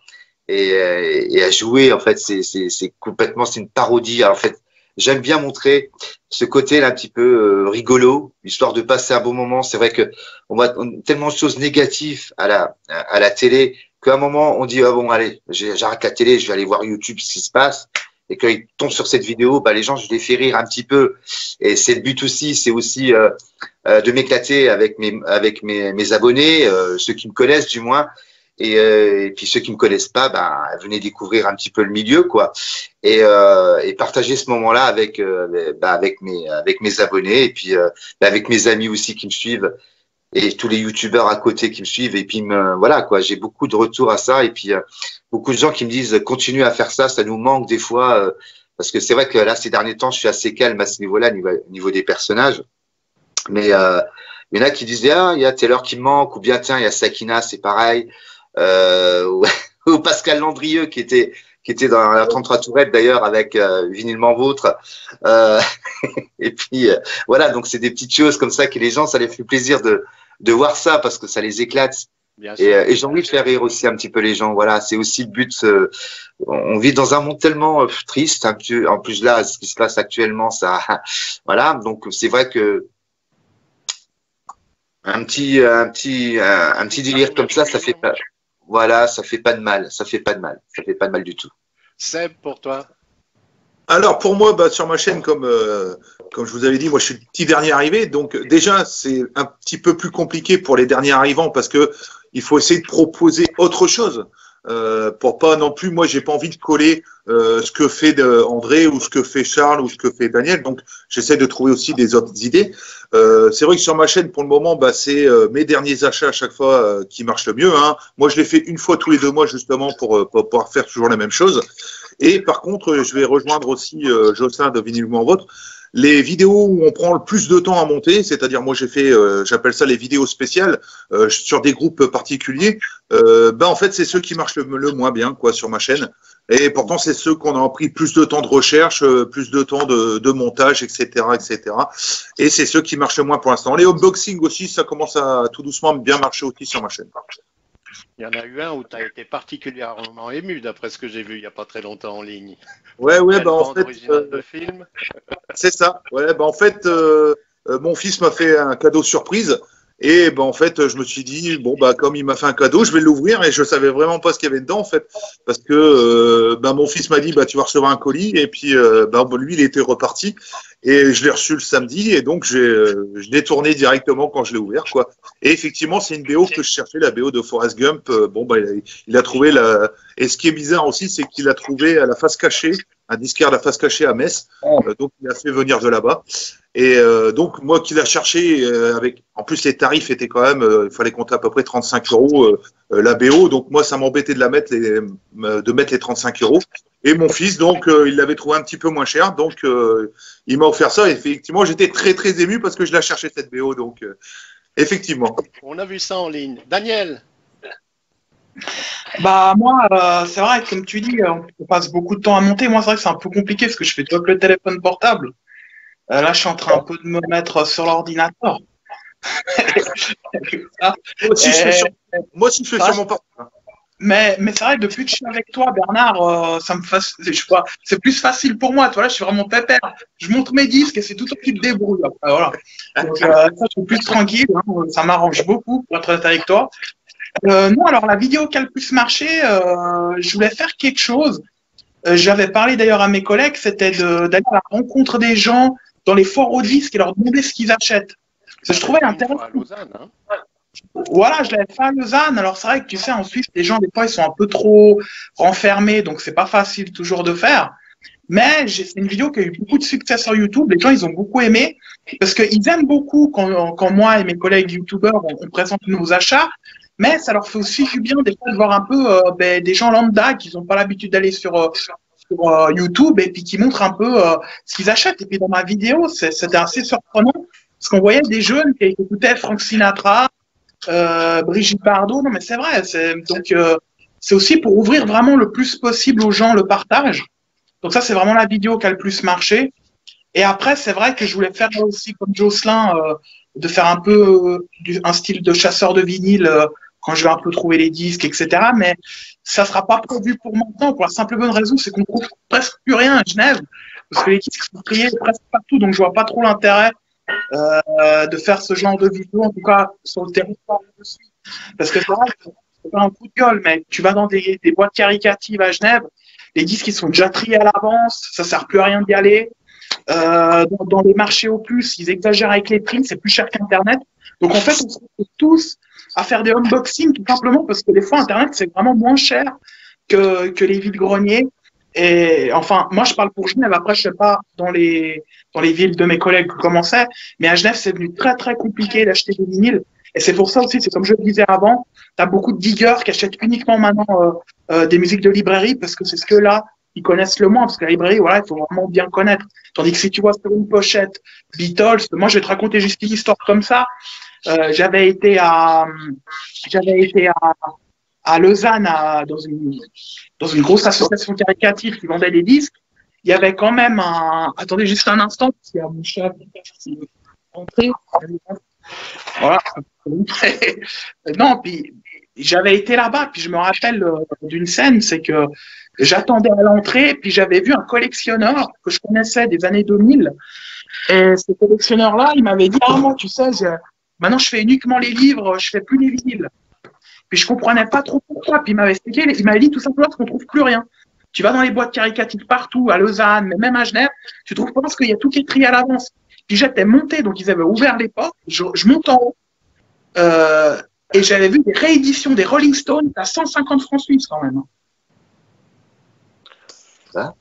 et à jouer. En fait, c'est complètement, c'est une parodie. En fait, j'aime bien montrer ce côté là un petit peu rigolo, histoire de passer un bon moment. C'est vrai que on voit tellement de choses négatives à la télé qu'à un moment on dit ah bon allez, j'arrête la télé, je vais aller voir YouTube ce qui se passe. Et quand ils tombent sur cette vidéo, bah les gens je les fais rire un petit peu. Et c'est le but aussi, c'est aussi de m'éclater avec mes abonnés, ceux qui me connaissent du moins. Et puis ceux qui me connaissent pas, bah, venez découvrir un petit peu le milieu, quoi, et partager ce moment-là avec mes abonnés, et puis avec mes amis aussi qui me suivent, et tous les youtubeurs à côté qui me suivent, et puis voilà, quoi, j'ai beaucoup de retours à ça, et puis beaucoup de gens qui me disent continue à faire ça, ça nous manque des fois, parce que c'est vrai que là ces derniers temps je suis assez calme à ce niveau-là, au niveau des personnages, mais il y en a qui disent ah il y a Taylor qui me manque, ou bien tiens il y a Sakina, c'est pareil. Ou Pascal Landrieux qui était dans la 33 Tourette d'ailleurs avec Vinylement Vôtre, et puis voilà, donc c'est des petites choses comme ça que les gens, ça les fait plaisir de voir ça parce que ça les éclate, et j'ai envie de faire rire aussi un petit peu les gens, voilà, c'est aussi le but. On vit dans un monde tellement triste, en plus là ce qui se passe actuellement, ça voilà, donc c'est vrai que un petit délire comme ça fait pas. Voilà, ça fait pas de mal, ça fait pas de mal du tout. Seb, pour toi? Alors pour moi, bah, sur ma chaîne, comme je vous avais dit, moi je suis le petit dernier arrivé, donc déjà c'est un petit peu plus compliqué pour les derniers arrivants parce que il faut essayer de proposer autre chose. Pour pas non plus, moi j'ai pas envie de coller ce que fait André ou ce que fait Charles ou ce que fait Daniel, donc j'essaie de trouver aussi des autres idées. C'est vrai que sur ma chaîne pour le moment, bah, c'est mes derniers achats à chaque fois qui marchent le mieux, hein. Moi je les fais une fois tous les 2 mois justement pour pouvoir faire toujours la même chose. Et par contre je vais rejoindre aussi Jocelyn de Vinylement Vôtre. Les vidéos où on prend le plus de temps à monter, c'est-à-dire moi j'ai fait, j'appelle ça les vidéos spéciales sur des groupes particuliers. Ben en fait c'est ceux qui marchent le moins bien quoi sur ma chaîne. Et pourtant c'est ceux qu'on a pris plus de temps de recherche, plus de temps de montage, etc., etc. Et c'est ceux qui marchent le moins pour l'instant. Les unboxings aussi, ça commence à tout doucement bien marcher aussi sur ma chaîne. Il y en a eu un où tu as été particulièrement ému, d'après ce que j'ai vu il n'y a pas très longtemps en ligne. Ouais, bah en fait, de film. C'est ça. Ouais, bah en fait, mon fils m'a fait un cadeau surprise. Et ben en fait, je me suis dit bon bah comme il m'a fait un cadeau, je vais l'ouvrir, et je savais vraiment pas ce qu'il y avait dedans en fait, parce que mon fils m'a dit bah tu vas recevoir un colis, et puis lui il était reparti, et je l'ai reçu le samedi, et donc je l'ai tourné directement quand je l'ai ouvert quoi. Et effectivement c'est une BO que je cherchais, la BO de Forrest Gump. Il a trouvé et ce qui est bizarre aussi c'est qu'il a trouvé à la face cachée, un disquaire de la face cachée à Metz, donc il a fait venir de là-bas. Et donc moi qui l'ai cherché en plus les tarifs étaient quand même, il fallait compter à peu près 35 € la BO, donc moi ça m'embêtait de mettre les 35 €. Et mon fils donc il l'avait trouvé un petit peu moins cher, donc il m'a offert ça. Et effectivement j'étais très très ému parce que je l'ai cherché cette BO, donc effectivement. On a vu ça en ligne. Daniel. Bah moi, c'est vrai, comme tu dis, on passe beaucoup de temps à monter. Moi c'est vrai que c'est un peu compliqué parce que je fais tout avec le téléphone portable. Là, je suis en train un peu de me mettre sur l'ordinateur. Moi aussi, je fais sur mon portable. Mais c'est vrai, depuis que je suis avec toi, Bernard, ça me c'est plus facile pour moi. Toi, là, je suis vraiment pépère. Je monte mes disques et c'est tout toi qui te débrouille. Voilà. Donc, ça, je suis plus tranquille. Hein, ça m'arrange beaucoup pour être honnête avec toi. Non, alors la vidéo qui a le plus marché, je voulais faire quelque chose. J'avais parlé d'ailleurs à mes collègues, c'était d'aller à la rencontre des gens dans les foires aux disques et leur demander ce qu'ils achètent. Je trouvais intéressant. À Lausanne, hein. Voilà, je l'avais fait à Lausanne. Alors c'est vrai que tu sais, en Suisse, les gens des fois ils sont un peu trop renfermés, donc c'est pas facile toujours de faire. Mais c'est une vidéo qui a eu beaucoup de succès sur YouTube. Les gens ils ont beaucoup aimé parce qu'ils aiment beaucoup quand moi et mes collègues YouTubeurs on présente nos achats. Mais ça leur fait aussi du bien des fois de voir un peu des gens lambda qui n'ont pas l'habitude d'aller sur YouTube et puis qui montrent un peu ce qu'ils achètent. Et puis dans ma vidéo, c'était assez surprenant parce qu'on voyait des jeunes qui écoutaient Frank Sinatra, Brigitte Bardot. Non mais c'est vrai. Donc c'est aussi pour ouvrir vraiment le plus possible aux gens le partage. Donc ça c'est vraiment la vidéo qui a le plus marché. Et après c'est vrai que je voulais faire aussi comme Jocelyn, de faire un peu un style de chasseur de vinyle quand je vais un peu trouver les disques, etc. Mais ça sera pas prévu pour maintenant, pour la simple bonne raison, c'est qu'on trouve presque plus rien à Genève. parce que les disques sont triés presque partout, donc je vois pas trop l'intérêt de faire ce genre de vidéo, en tout cas sur le territoire où je suis. Parce que c'est vrai, c'est pas un coup de gueule, mais tu vas dans des boîtes caricatives à Genève, les disques ils sont déjà triés à l'avance, ça sert plus à rien d'y aller. Dans les marchés au plus, ils exagèrent avec les prix, c'est plus cher qu'Internet. Donc en fait, on se retrouve tous à faire des unboxings tout simplement parce que des fois, Internet, c'est vraiment moins cher que les vides-greniers. Et enfin, moi, je parle pour Genève. Après, je sais pas dans les villes de mes collègues comment c'est, mais à Genève, c'est devenu très, très compliqué d'acheter des vinyles. Et c'est pour ça aussi, c'est comme je le disais avant, tu as beaucoup de diggers qui achètent uniquement maintenant des musiques de librairie parce que c'est ce que là, ils connaissent le moins, parce que la librairie, voilà, il faut vraiment bien connaître. Tandis que si tu vois sur une pochette Beatles, moi, je vais te raconter juste une histoire comme ça. J'avais été à Lausanne, dans une grosse association caritative qui vendait des disques. Il y avait quand même attendez juste un instant, parce qu'il y a mon chat qui est rentré. Voilà. Non, puis j'avais été là-bas, puis je me rappelle d'une scène, c'est que j'attendais à l'entrée, puis j'avais vu un collectionneur que je connaissais des années 2000. Et ce collectionneur-là, il m'avait dit, ah, moi, tu sais, maintenant je fais uniquement les livres, je fais plus les vinyles. Puis je comprenais pas trop pourquoi. Puis il m'avait expliqué, il m'avait dit tout simplement parce qu'on trouve plus rien. Tu vas dans les boîtes caricatives partout, à Lausanne, mais même à Genève, tu trouves pas parce qu'il y a tout qui est trié à l'avance. Puis j'étais monté, donc ils avaient ouvert les portes, je monte en haut, et j'avais vu des rééditions des Rolling Stones à 150 francs suisses quand même.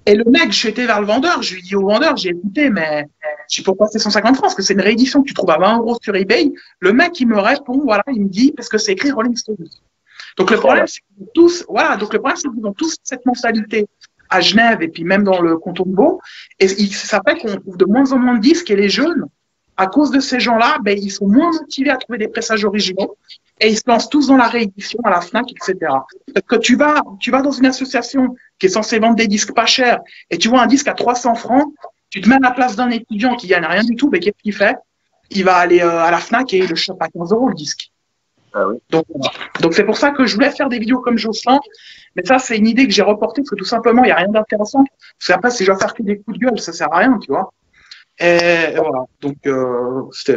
Et le mec, je suis été vers le vendeur, je lui ai dit au vendeur, j'ai écouté, mais je sais pourquoi c'est 150 francs, parce que c'est une réédition que tu trouves à 20 € sur eBay. Le mec, il me répond, voilà, il me dit, parce que c'est écrit Rolling Stones. Donc le problème, c'est qu'ils ont tous, voilà, donc le problème, c'est qu'ils ont tous cette mentalité à Genève et puis même dans le canton de Vaud. Et ça fait qu'on trouve de moins en moins de disques et les jeunes, à cause de ces gens-là, ben, ils sont moins motivés à trouver des pressages originaux et ils se lancent tous dans la réédition à la Fnac, etc. Parce que tu vas dans une association qui est censée vendre des disques pas chers et tu vois un disque à 300 francs, tu te mets à la place d'un étudiant qui gagne rien du tout, ben, qu'est-ce qu'il fait? Il va aller à la Fnac et il le chope à 15 € le disque. Ah oui. Donc c'est pour ça que je voulais faire des vidéos comme Jocelyn, mais ça c'est une idée que j'ai reportée parce que tout simplement il n'y a rien d'intéressant. Parce qu'après si je dois faire que des coups de gueule, ça sert à rien, tu vois. Et voilà, donc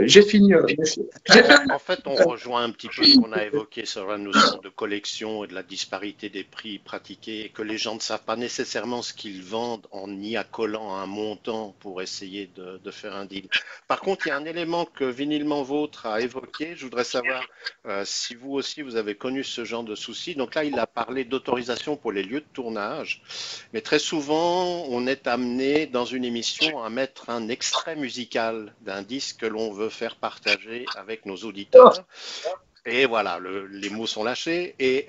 j'ai fini. En fait, on rejoint un petit peu ce qu'on a évoqué sur la notion de collection et de la disparité des prix pratiqués, et que les gens ne savent pas nécessairement ce qu'ils vendent en y accolant un montant pour essayer de faire un deal. Par contre, il y a un élément que Vinylement Vôtre a évoqué. Je voudrais savoir si vous aussi vous avez connu ce genre de souci. Donc là, il a parlé d'autorisation pour les lieux de tournage, mais très souvent, on est amené dans une émission à mettre un extrait musical d'un disque que l'on veut faire partager avec nos auditeurs. Et voilà, les mots sont lâchés. Et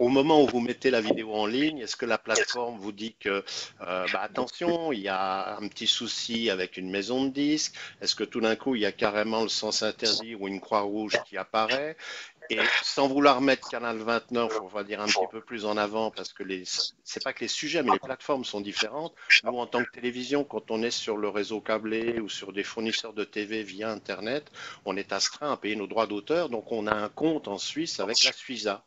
au moment où vous mettez la vidéo en ligne, est-ce que la plateforme vous dit que, attention, il y a un petit souci avec une maison de disques? Est-ce que tout d'un coup, il y a carrément le sens interdit ou une croix rouge qui apparaît? Et sans vouloir mettre Canal 29, on va dire un petit peu plus en avant, parce que c'est pas que les sujets, mais les plateformes sont différentes. Nous, en tant que télévision, quand on est sur le réseau câblé ou sur des fournisseurs de TV via Internet, on est astreint à payer nos droits d'auteur, donc on a un compte en Suisse avec la Suiza.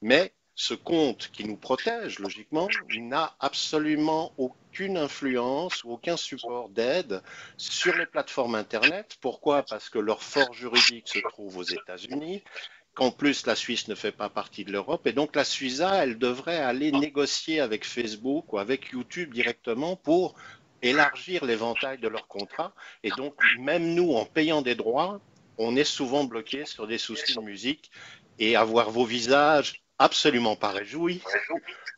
Mais ce compte qui nous protège, logiquement, n'a absolument aucune influence ou aucun support d'aide sur les plateformes Internet. Pourquoi? Parce que leur fort juridique se trouve aux États-Unis, qu'en plus la Suisse ne fait pas partie de l'Europe, et donc la Suiza, elle devrait aller négocier avec Facebook ou avec YouTube directement pour élargir l'éventail de leurs contrats. Et donc, même nous, en payant des droits, on est souvent bloqué sur des soucis de musique, et avoir vos visages absolument pas réjouis.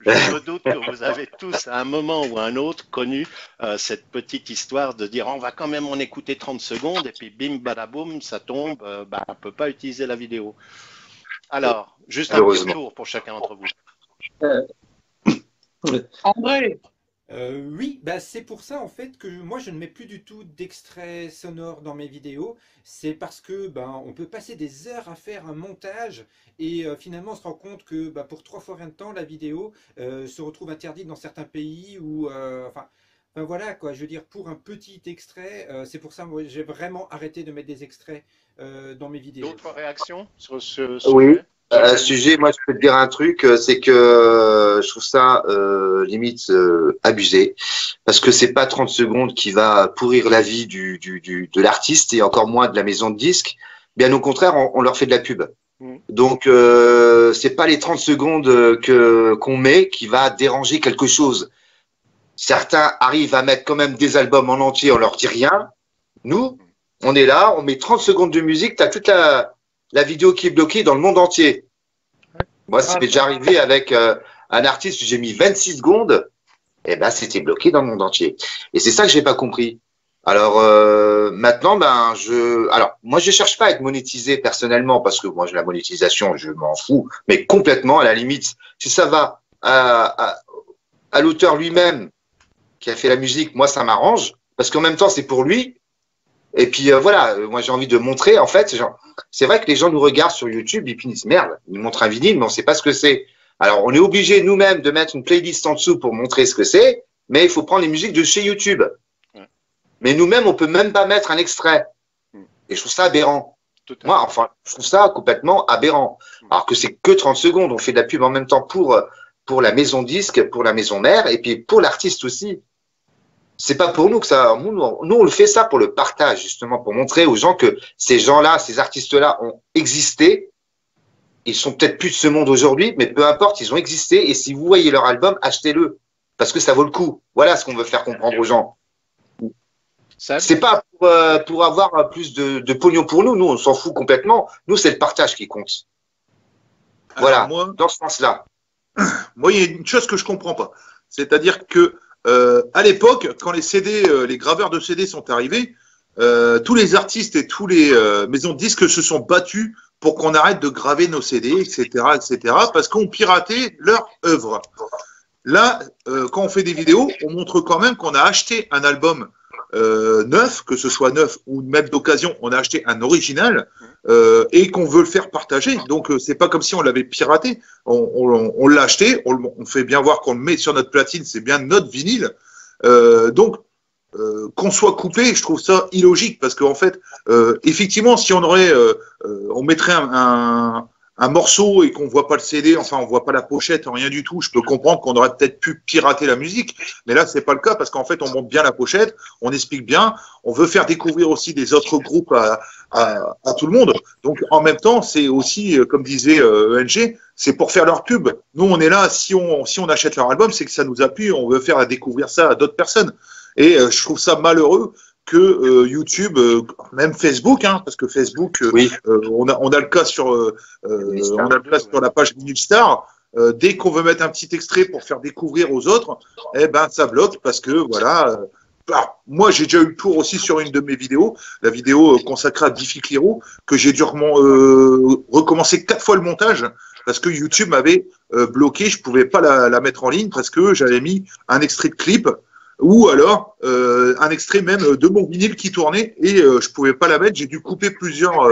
Je me doute que vous avez tous, à un moment ou à un autre, connu cette petite histoire de dire on va quand même en écouter 30 secondes et puis bim badaboum, ça tombe, on ne peut pas utiliser la vidéo. Alors, juste un petit tour pour chacun d'entre vous. André. Oui, c'est pour ça en fait que moi je ne mets plus du tout d'extrait sonore dans mes vidéos. C'est parce que on peut passer des heures à faire un montage et finalement on se rend compte que pour 3 fois rien de temps la vidéo se retrouve interdite dans certains pays ou enfin voilà quoi. Je veux dire pour un petit extrait, c'est pour ça moi j'ai vraiment arrêté de mettre des extraits dans mes vidéos. D'autres réactions sur ce sujet? Oui. À ce sujet, moi, je peux te dire un truc, c'est que je trouve ça limite abusé, parce que c'est pas 30 secondes qui va pourrir la vie de l'artiste et encore moins de la maison de disques. Bien au contraire, on leur fait de la pub. Donc, c'est pas les 30 secondes qu'on met qui va déranger quelque chose. Certains arrivent à mettre quand même des albums en entier, on leur dit rien. Nous, on est là, on met 30 secondes de musique, tu as toute la vidéo qui est bloquée dans le monde entier. Moi, ça m'est déjà arrivé avec un artiste, j'ai mis 26 secondes, et ben c'était bloqué dans le monde entier. Et c'est ça que j'ai pas compris. Alors maintenant, alors moi je cherche pas à être monétisé personnellement parce que moi la monétisation, je m'en fous, mais complètement à la limite. Si ça va à l'auteur lui-même qui a fait la musique, moi ça m'arrange parce qu'en même temps c'est pour lui. Et puis voilà, moi j'ai envie de montrer en fait, c'est vrai que les gens nous regardent sur YouTube et puis ils disent merde, ils nous montrent un vinyle mais on sait pas ce que c'est. Alors on est obligé nous-mêmes de mettre une playlist en dessous pour montrer ce que c'est, mais il faut prendre les musiques de chez YouTube. Mais nous-mêmes, on peut même pas mettre un extrait. Et je trouve ça aberrant. Moi, enfin, je trouve ça complètement aberrant. Alors que c'est que 30 secondes. On fait de la pub en même temps pour la maison disque, pour la maison mère, et puis pour l'artiste aussi. C'est pas pour nous que ça. Nous, on le fait ça pour le partage, justement, pour montrer aux gens que ces gens-là, ces artistes-là ont existé. Ils sont peut-être plus de ce monde aujourd'hui, mais peu importe, ils ont existé. Et si vous voyez leur album, achetez-le. Parce que ça vaut le coup. Voilà ce qu'on veut faire comprendre aux gens. C'est pas pour avoir plus de pognon pour nous. Nous, on s'en fout complètement. Nous, c'est le partage qui compte. Voilà, moi, dans ce sens-là. Moi, il y a une chose que je comprends pas. C'est-à-dire que à l'époque, quand les CD, les graveurs de CD sont arrivés, tous les artistes et tous les maisons de disques se sont battus pour qu'on arrête de graver nos CD, etc., parce qu'on piratait leur œuvre. Là, quand on fait des vidéos, on montre quand même qu'on a acheté un album neuf, que ce soit neuf ou même d'occasion, on a acheté un original et qu'on veut le faire partager. Donc c'est pas comme si on l'avait piraté. On l'a acheté, on fait bien voir qu'on le met sur notre platine, c'est bien notre vinyle. Donc qu'on soit coupé, je trouve ça illogique parce qu'en fait, effectivement, si on aurait, on mettrait un morceau et qu'on voit pas le CD, enfin on voit pas la pochette, rien du tout, je peux comprendre qu'on aurait peut-être pu pirater la musique, mais là c'est pas le cas parce qu'en fait on montre bien la pochette, on explique bien, on veut faire découvrir aussi des autres groupes à tout le monde. Donc en même temps c'est aussi, comme disait ENG, c'est pour faire leur pub. Nous on est là, si on achète leur album, c'est que ça nous appuie, on veut faire découvrir ça à d'autres personnes. Et je trouve ça malheureux que YouTube, même Facebook, hein, parce que Facebook, oui. on a le cas sur, on a le cas sur la page Vinyl Star. Dès qu'on veut mettre un petit extrait pour faire découvrir aux autres, eh ben ça bloque parce que voilà. Moi, j'ai déjà eu le tour aussi sur une de mes vidéos, la vidéo consacrée à Biffy Clyro, que j'ai dû recommencer 4 fois le montage parce que YouTube m'avait bloqué, je pouvais pas la mettre en ligne parce que j'avais mis un extrait de clip. Ou alors un extrait même de mon vinyle qui tournait et je pouvais pas la mettre, j'ai dû couper plusieurs.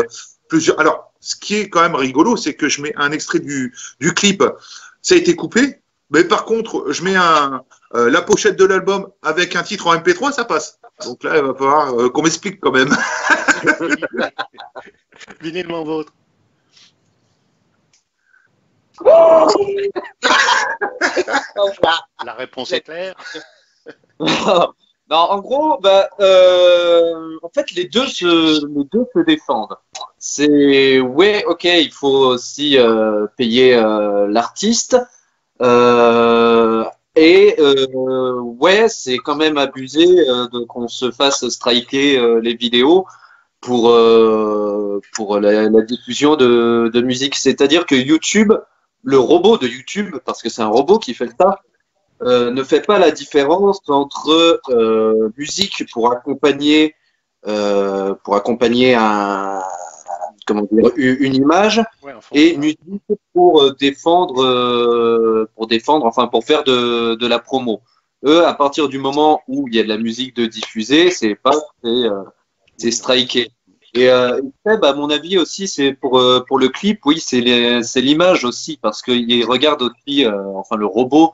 Alors, ce qui est quand même rigolo, c'est que je mets un extrait du clip, ça a été coupé, mais par contre, je mets la pochette de l'album avec un titre en MP3, ça passe. Donc là, il va falloir qu'on m'explique quand même. Vinylement vôtre. La réponse est claire. Non, en gros, en fait, les deux se défendent. C'est ouais, ok, il faut aussi payer l'artiste, ouais, c'est quand même abusé qu'on se fasse striker les vidéos pour la diffusion de musique. C'est-à-dire que YouTube, le robot de YouTube, parce que c'est un robot qui fait ça. Ne fait pas la différence entre musique pour accompagner une image et musique pour défendre, enfin pour faire de la promo. Eux, à partir du moment où il y a de la musique de diffuser, c'est striké. Et Seb, à mon avis aussi, c'est pour le clip, oui, c'est l'image aussi, parce qu'il regarde aussi, enfin le robot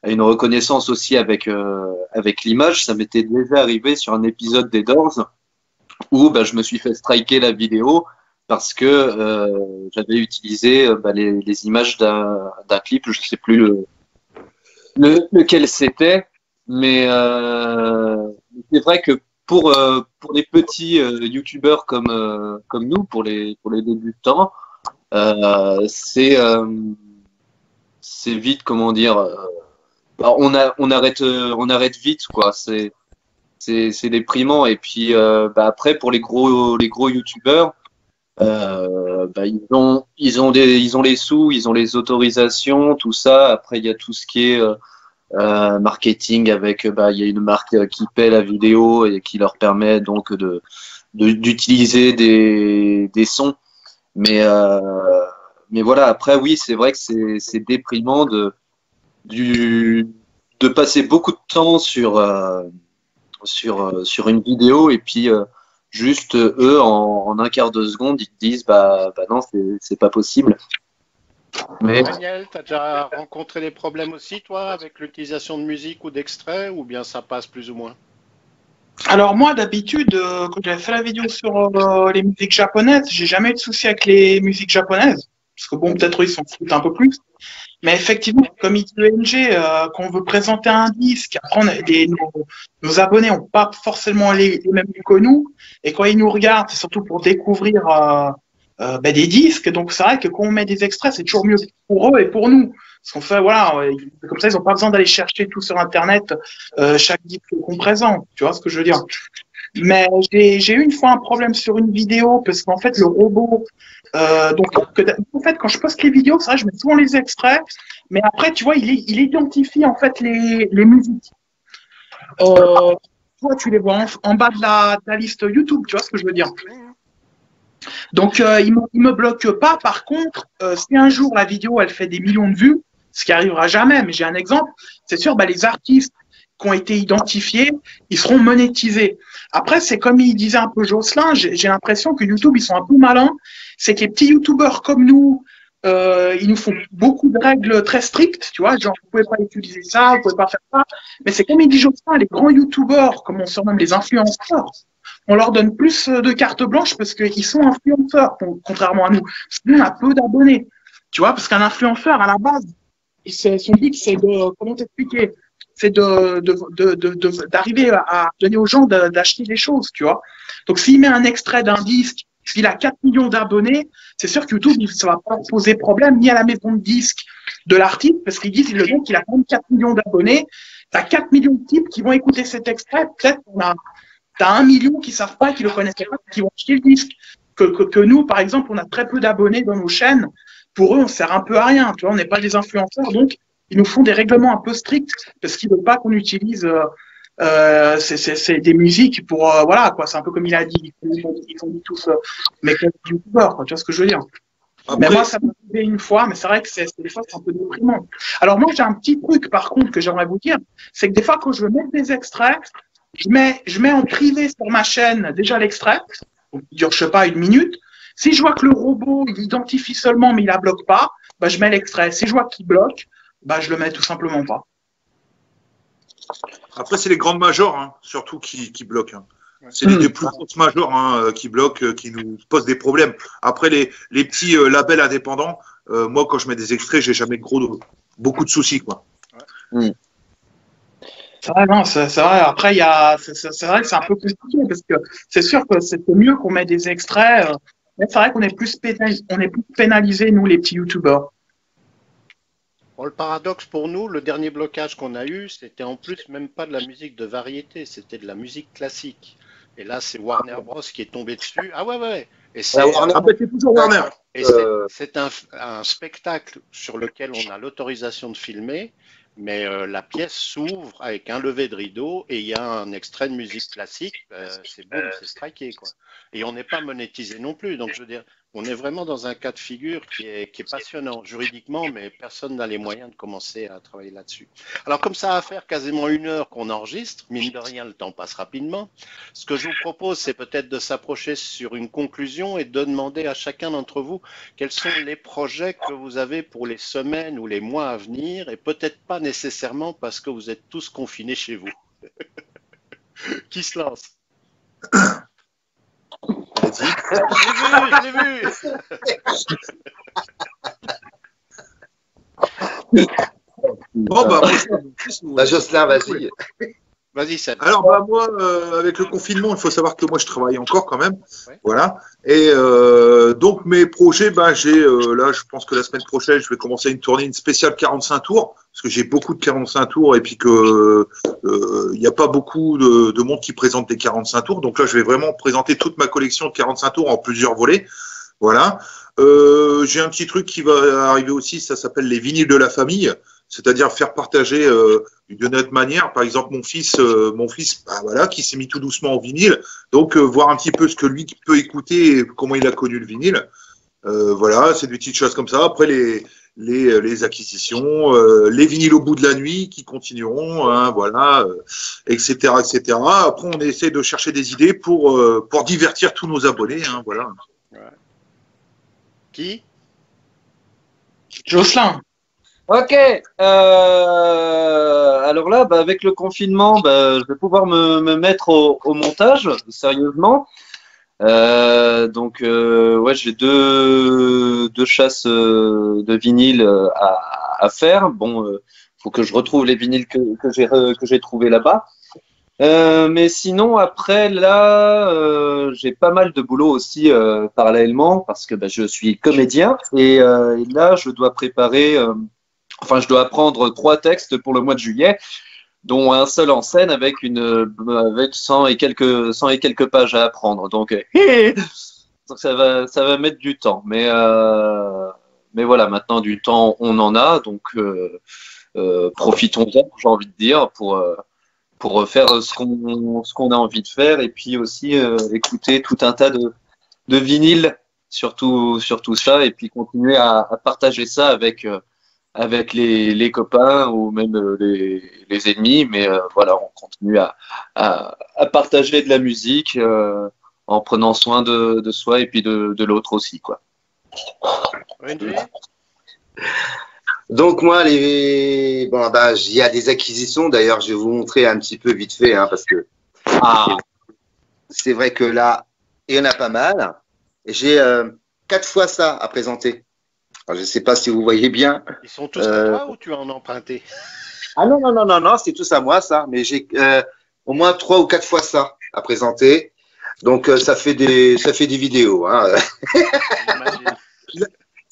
a une reconnaissance aussi avec l'image. Ça m'était déjà arrivé sur un épisode des Doors où je me suis fait striker la vidéo parce que j'avais utilisé les images d'un clip, je sais plus lequel c'était, mais c'est vrai que pour les petits youtubeurs comme nous, pour les débutants, c'est vite, comment dire, on arrête vite, quoi. C'est déprimant. Et puis après, pour les gros youtubeurs, ils ont les sous, ils ont les autorisations, tout ça. Après, il y a tout ce qui est marketing avec, il y a une marque qui paie la vidéo et qui leur permet donc d'utiliser des sons. Mais voilà, après, oui, c'est vrai que c'est déprimant de passer beaucoup de temps sur une vidéo et puis juste eux en un quart de seconde ils te disent bah non, c'est pas possible. Mais Daniel, tu as déjà rencontré des problèmes aussi, toi, avec l'utilisation de musique ou d'extraits, ou bien ça passe plus ou moins? Alors moi, d'habitude, quand j'avais fait la vidéo sur les musiques japonaises, j'ai jamais eu de souci avec les musiques japonaises. Parce que bon, peut-être eux, ils s'en foutent un peu plus. Mais effectivement, comme il dit ENG, quand on veut présenter un disque, après nos abonnés n'ont pas forcément les mêmes goûts que nous. Et quand ils nous regardent, c'est surtout pour découvrir des disques. Donc c'est vrai que quand on met des extraits, c'est toujours mieux pour eux et pour nous. Parce qu'on fait, voilà, comme ça, ils n'ont pas besoin d'aller chercher tout sur Internet, chaque disque qu'on présente. Tu vois ce que je veux dire? Mais j'ai eu une fois un problème sur une vidéo parce qu'en fait, le robot. En fait, quand je poste les vidéos, c'est vrai, je mets souvent les extraits, mais après, tu vois, il identifie en fait les musiques. Toi, tu les vois en bas de la liste YouTube, tu vois ce que je veux dire. Donc, il me bloque pas. Par contre, si un jour la vidéo elle fait des millions de vues, ce qui arrivera jamais, mais j'ai un exemple, c'est sûr, les artistes qui ont été identifiés, ils seront monétisés. Après, c'est comme il disait un peu Jocelyn, j'ai l'impression que YouTube, ils sont un peu malins. C'est que les petits YouTubeurs comme nous, ils nous font beaucoup de règles très strictes, tu vois, genre, vous pouvez pas utiliser ça, vous pouvez pas faire ça. Mais c'est comme il dit Jocelyn, les grands YouTubeurs, comme on surnomme les influenceurs, on leur donne plus de carte blanche parce qu'ils sont influenceurs, contrairement à nous. Parce que nous, on a peu d'abonnés, tu vois, parce qu'un influenceur, à la base, son but, c'est de, comment t'expliquer, c'est d'arriver à donner aux gens d'acheter des choses, tu vois. Donc, s'il met un extrait d'un disque, s'il a 4 millions d'abonnés, c'est sûr que YouTube, ça va pas poser problème ni à la maison de disques de l'artiste, parce qu'ils disent, le mec, il a quand même 4 millions d'abonnés, t'as 4 millions de types qui vont écouter cet extrait, peut-être t'as 1 million qui savent pas, qui le connaissaient pas, qui vont acheter le disque. Que nous, par exemple, on a très peu d'abonnés dans nos chaînes. Pour eux, on sert un peu à rien. Tu vois, on n'est pas des influenceurs, donc ils nous font des règlements un peu stricts parce qu'ils veulent pas qu'on utilise des musiques pour voilà quoi. C'est un peu comme il a dit. Ils ont dit tous mais comme youtubeurs, tu vois ce que je veux dire. Après, Mais moi, ça m'est arrivé une fois, mais c'est vrai que des fois, c'est un peu déprimant. Alors moi, j'ai un petit truc, par contre, que j'aimerais vous dire, c'est que des fois, quand je veux mettre des extraits, je mets en privé sur ma chaîne déjà l'extrait, il dure, je sais pas, 1 minute. Si je vois que le robot, il identifie seulement, mais il la bloque pas, je mets l'extrait. Si je vois qu'il bloque, je le mets tout simplement pas. après c'est les grandes majors, hein, surtout qui bloquent. Hein. C'est les plus grosses majors qui bloquent, qui nous posent des problèmes. Après, les petits labels indépendants, moi, quand je mets des extraits, j'ai jamais beaucoup de soucis, quoi. C'est vrai, non, c'est vrai. Après, c'est vrai que c'est un peu compliqué parce que c'est sûr que c'est mieux qu'on mette des extraits, mais c'est vrai qu'on est plus pénalisés, nous, les petits youtubeurs. Bon, le paradoxe pour nous, le dernier blocage qu'on a eu, c'était en plus même pas de la musique de variété, c'était de la musique classique. Et là, c'est Warner Bros qui est tombé dessus. Ah ouais, ouais. Et c'est C'est toujours Warner. c'est un spectacle sur lequel on a l'autorisation de filmer, mais la pièce s'ouvre avec un lever de rideau et il y a un extrait de musique classique. C'est boum, c'est striké, quoi. Et on n'est pas monétisé non plus. Donc, je veux dire, on est vraiment dans un cas de figure qui est passionnant juridiquement, mais personne n'a les moyens de commencer à travailler là-dessus. Alors, comme ça va faire quasiment 1 heure qu'on enregistre, mine de rien, le temps passe rapidement. Ce que je vous propose, c'est peut-être de s'approcher sur une conclusion et de demander à chacun d'entre vous quels sont les projets que vous avez pour les semaines ou les mois à venir, et peut-être pas nécessairement parce que vous êtes tous confinés chez vous. Qui se lance? Vas-y. Je l'ai vu, Bon, bah, moi, je- Bah, Jocelyn, vas-y. Vas-y, Seb. Alors bah moi, avec le confinement, il faut savoir que moi je travaille encore quand même, Ouais. voilà. Et donc mes projets, ben j'ai là, je pense que la semaine prochaine, je vais commencer une tournée, une spéciale 45 tours, parce que j'ai beaucoup de 45 tours et puis que il n'y a pas beaucoup de monde qui présente des 45 tours. Donc là, je vais vraiment présenter toute ma collection de 45 tours en plusieurs volets, voilà. J'ai un petit truc qui va arriver aussi, ça s'appelle les vinyles de la famille. C'est-à-dire faire partager d'une autre manière. Par exemple, mon fils, bah, voilà, qui s'est mis tout doucement au vinyle. Donc, voir un petit peu ce que lui peut écouter et comment il a connu le vinyle. Voilà, c'est des petites choses comme ça. Après, les acquisitions, les vinyles au bout de la nuit qui continueront, hein, voilà, etc., etc. Après, on essaie de chercher des idées pour divertir tous nos abonnés, hein, voilà. Ouais. Qui? Jocelyn. Ok. Alors là, bah, avec le confinement, bah, je vais pouvoir me mettre au montage, sérieusement. Ouais, j'ai deux chasses de vinyle à faire. Bon, faut que je retrouve les vinyles que j'ai trouvés là-bas. Mais sinon, après, là, j'ai pas mal de boulot aussi parallèlement parce que bah, je suis comédien et là, je dois préparer. Enfin, je dois apprendre 3 textes pour le mois de juillet, dont un seul en scène avec avec 100 et quelques pages à apprendre. Donc, donc ça va mettre du temps. Mais voilà, maintenant du temps, on en a, donc profitons-en, j'ai envie de dire, pour faire ce qu'on a envie de faire et puis aussi écouter tout un tas de vinyles, surtout ça, et puis continuer à partager ça avec les copains ou même les ennemis, mais voilà, on continue à partager de la musique en prenant soin de soi et puis de l'autre aussi, quoi. ONG? Donc moi, bon, bah, il y a des acquisitions. D'ailleurs, je vais vous montrer un petit peu vite fait, hein, parce que c'est vrai que là, il y en a pas mal. J'ai 4 fois ça à présenter. Alors, je ne sais pas si vous voyez bien. Ils sont tous à toi ou tu as en emprunté? Ah non, c'est tous à moi ça. Mais j'ai au moins 3 ou 4 fois ça à présenter. Donc ça fait des vidéos. Hein.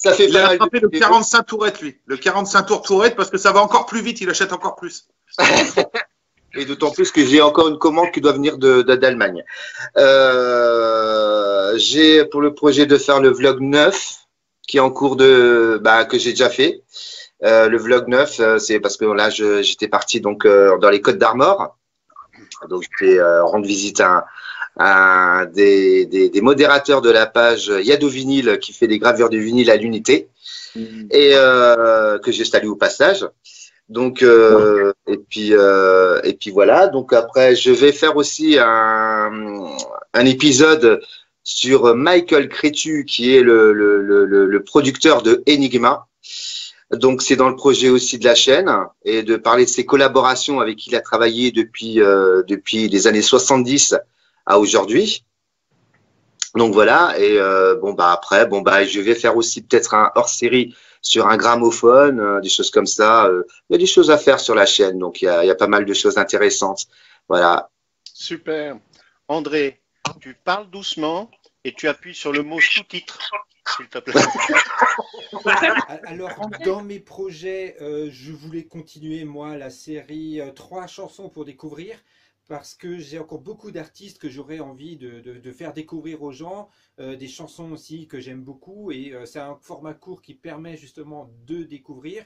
Ça fait Il a pas mal attrapé de le 45 tourettes, lui. Le 45 tours tourette, parce que ça va encore plus vite, il achète encore plus. Et d'autant plus que j'ai encore une commande qui doit venir d'Allemagne. J'ai pour le projet de faire le vlog 9, qui est en cours que j'ai déjà fait. Le vlog 9, c'est parce que là, j'étais parti donc dans les Côtes d'Armor. Donc, j'étais rendre visite à des modérateurs de la page Yado Vinyl qui fait des gravures de vinyle à l'unité et que j'ai salué au passage. Donc et puis voilà. Donc après, je vais faire aussi un épisode sur Michael Crétu, qui est le producteur de Enigma. Donc c'est dans le projet aussi de la chaîne, et de parler de ses collaborations avec qui il a travaillé depuis les années 70 à aujourd'hui. Donc voilà, et après, je vais faire aussi peut-être un hors-série sur un gramophone, des choses comme ça. Il y a des choses à faire sur la chaîne, donc il y a pas mal de choses intéressantes. Voilà. Super. André, tu parles doucement et tu appuies sur le mot sous-titre, s'il te plaît. Alors, dans mes projets, je voulais continuer, moi, la série 3 chansons pour découvrir, parce que j'ai encore beaucoup d'artistes que j'aurais envie de faire découvrir aux gens, des chansons aussi que j'aime beaucoup, et c'est un format court qui permet justement de découvrir.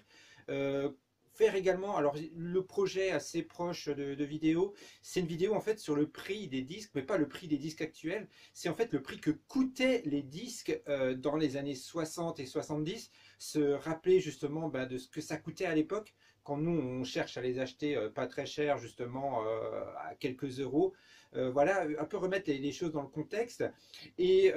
Faire également, alors le projet assez proche de vidéo, c'est une vidéo en fait sur le prix des disques, mais pas le prix des disques actuels, c'est en fait le prix que coûtaient les disques dans les années 60 et 70, se rappeler justement de ce que ça coûtait à l'époque, quand nous on cherche à les acheter pas très cher, justement à quelques euros. Voilà, un peu remettre les choses dans le contexte. Et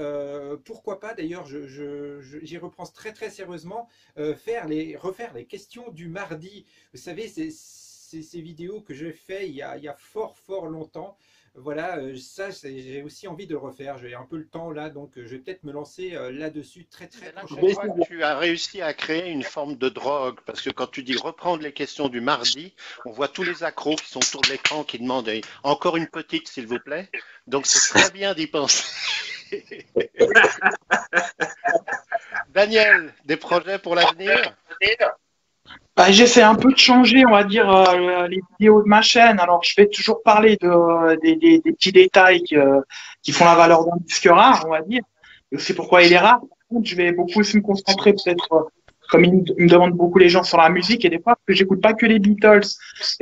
pourquoi pas, d'ailleurs, j'y reprends très très sérieusement, refaire les questions du mardi. Vous savez, ces vidéos que j'ai fait il y a fort longtemps. Voilà, ça, j'ai aussi envie de le refaire. J'ai un peu le temps là, donc je vais peut-être me lancer là-dessus très C'est là qu'on prochainement. voit que tu as réussi à créer une forme de drogue, parce que quand tu dis reprendre les questions du mardi, on voit tous les accros qui sont autour de l'écran qui demandent encore une petite, s'il vous plaît. Donc c'est très bien d'y penser. Daniel, des projets pour l'avenir? Bah, j'essaie un peu de changer, on va dire, les vidéos de ma chaîne. Alors, je vais toujours parler des petits détails qui font la valeur d'un disque rare, on va dire. Et aussi pourquoi il est rare. Par contre, je vais beaucoup aussi me concentrer peut-être, comme ils me demandent beaucoup les gens, sur la musique. Et des fois, parce que j'écoute pas que les Beatles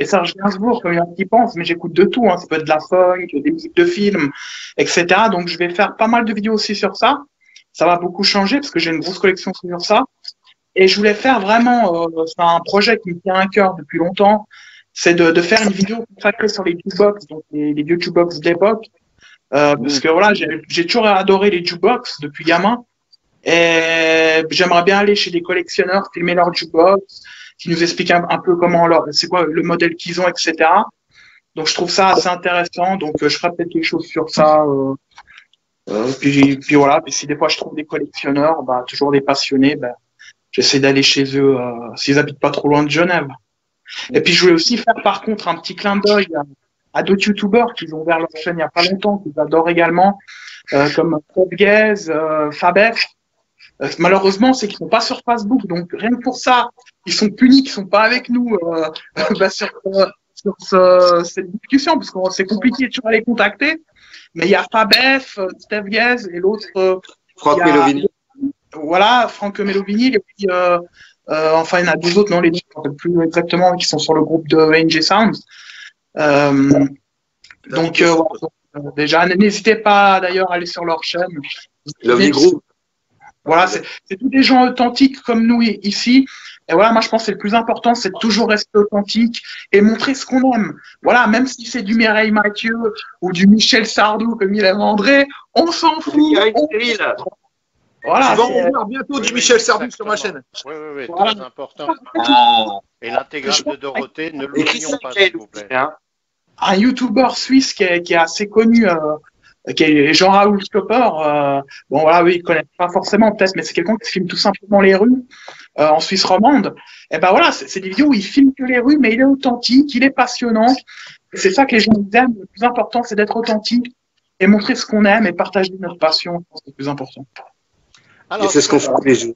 et Serge Gainsbourg, comme il y en a qui pensent, mais j'écoute de tout. Hein. Ça peut être de la funk, des musiques de films, etc. Donc, je vais faire pas mal de vidéos aussi sur ça. Ça va beaucoup changer parce que j'ai une grosse collection sur ça. Et je voulais faire vraiment, c'est un projet qui me tient à cœur depuis longtemps, c'est de faire une vidéo consacrée sur les jukebox, donc les vieux jukebox d'époque, parce que voilà, j'ai toujours adoré les jukebox depuis gamin, et j'aimerais bien aller chez des collectionneurs, filmer leur jukebox, qui nous expliquent un peu c'est quoi le modèle qu'ils ont, etc. Donc je trouve ça assez intéressant, donc je ferai peut-être quelque chose sur ça. Puis voilà, puis si des fois je trouve des collectionneurs, bah toujours des passionnés, bah j'essaie d'aller chez eux s'ils habitent pas trop loin de Genève. Et puis je voulais aussi faire par contre un petit clin d'œil à d'autres youtubeurs qui ont ouvert leur chaîne il y a pas longtemps, que j'adore également, comme Podgaze, Fabef. Malheureusement, c'est qu'ils sont pas sur Facebook, donc rien que pour ça, ils sont punis, qu'ils sont pas avec nous bah, sur cette discussion, parce que c'est compliqué de toujours les contacter. Mais il y a Fabef, Steph Gaze et l'autre. Franck Melovini. Voilà, Franck Melovini, et puis enfin il y en a deux autres, non les deux, je ne me rappelle plus exactement, qui sont sur le groupe de NG Sounds. Donc déjà, n'hésitez pas d'ailleurs à aller sur leur chaîne. Lovely Group. Voilà, c'est tous des gens authentiques comme nous ici. Et voilà, moi je pense que le plus important, c'est de toujours rester authentique et montrer ce qu'on aime. Voilà, même si c'est du Mireille Mathieu ou du Michel Sardou comme il aime André, on s'en fout. Voilà, tu vas en voir bientôt du Michel Sardou sur ma chaîne. Oui, très important. Et l'intégrale de Dorothée, ne l'oublions pas, s'il vous plaît. Un YouTuber suisse qui est assez connu, qui est Jean-Raoul Scopper. Bon, voilà, oui, il ne connaît pas forcément peut-être, mais c'est quelqu'un qui filme tout simplement les rues en Suisse romande. Et ben voilà, c'est des vidéos où il filme que les rues, mais il est authentique, il est passionnant. C'est ça que les gens aiment. Le plus important, c'est d'être authentique et montrer ce qu'on aime et partager notre passion. Je pense que c'est le plus important. Alors, et c'est ce qu'on fait tous les jours.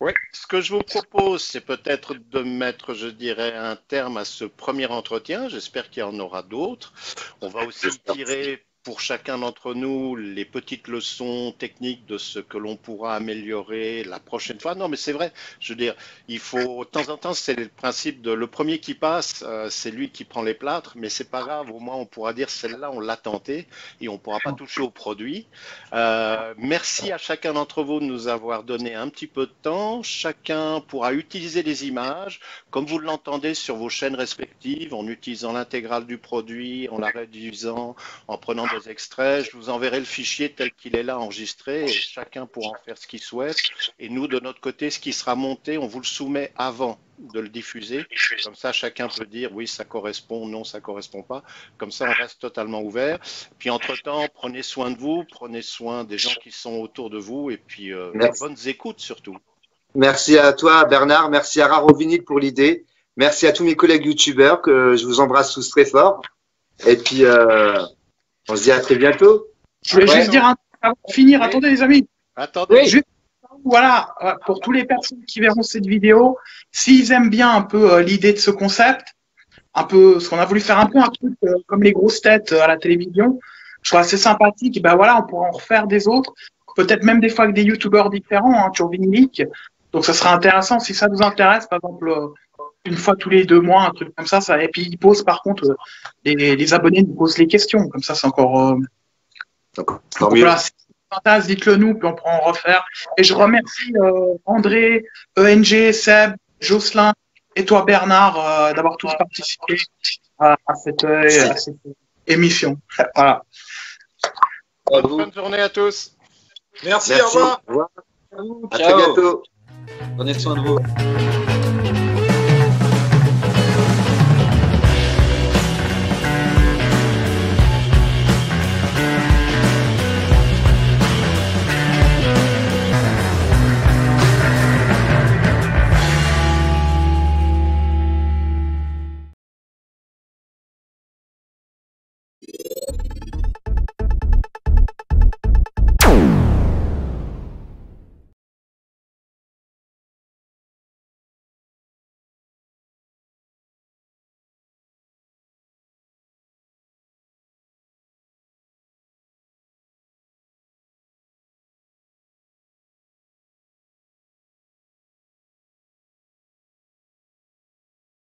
Oui, ce que je vous propose, c'est peut-être de mettre, je dirais, un terme à ce premier entretien. J'espère qu'il y en aura d'autres. On va aussi tirer pour chacun d'entre nous les petites leçons techniques de ce que l'on pourra améliorer la prochaine fois. Non, mais c'est vrai, je veux dire, il faut, de temps en temps, c'est le principe de le premier qui passe, c'est lui qui prend les plâtres, mais c'est pas grave, au moins on pourra dire celle-là, on l'a tenté et on pourra pas toucher au produit. Merci à chacun d'entre vous de nous avoir donné un petit peu de temps. Chacun pourra utiliser les images, comme vous l'entendez sur vos chaînes respectives, en utilisant l'intégrale du produit, en la réduisant, en prenant des extraits. Je vous enverrai le fichier tel qu'il est là enregistré et chacun pourra en faire ce qu'il souhaite. Et nous, de notre côté, ce qui sera monté, on vous le soumet avant de le diffuser. Comme ça, chacun peut dire oui, ça correspond, non, ça correspond pas. Comme ça, on reste totalement ouvert. Puis, entre-temps, prenez soin de vous, prenez soin des gens qui sont autour de vous et puis bonnes écoutes surtout. Merci à toi, Bernard. Merci à Raro Vinyl pour l'idée. Merci à tous mes collègues youtubeurs que je vous embrasse tous très fort. Et puis, on se dit à très bientôt. Je voulais juste dire un truc avant de finir. Attendez, les amis. Attendez. Juste, voilà, pour toutes les personnes qui verront cette vidéo, s'ils aiment bien un peu l'idée de ce concept, un peu, ce qu'on a voulu faire un peu un truc comme les grosses têtes à la télévision, je trouve assez sympathique. Et ben voilà, on pourra en refaire des autres, peut-être même des fois avec des youtubeurs différents, hein, sur Vinilic. Donc, ça serait intéressant si ça vous intéresse, par exemple, une fois tous les 2 mois, un truc comme ça. Et puis, ils posent, par contre, les abonnés nous posent les questions. Comme ça, c'est encore. Voilà, si ça vous intéresse, dites-le nous, puis on pourra en refaire. Et je remercie André, ENG, Seb, Jocelyn et toi, Bernard, d'avoir tous participé à cette émission. Voilà. Bonne journée à tous. Merci. Au revoir. À très bientôt. Prenez soin de vous.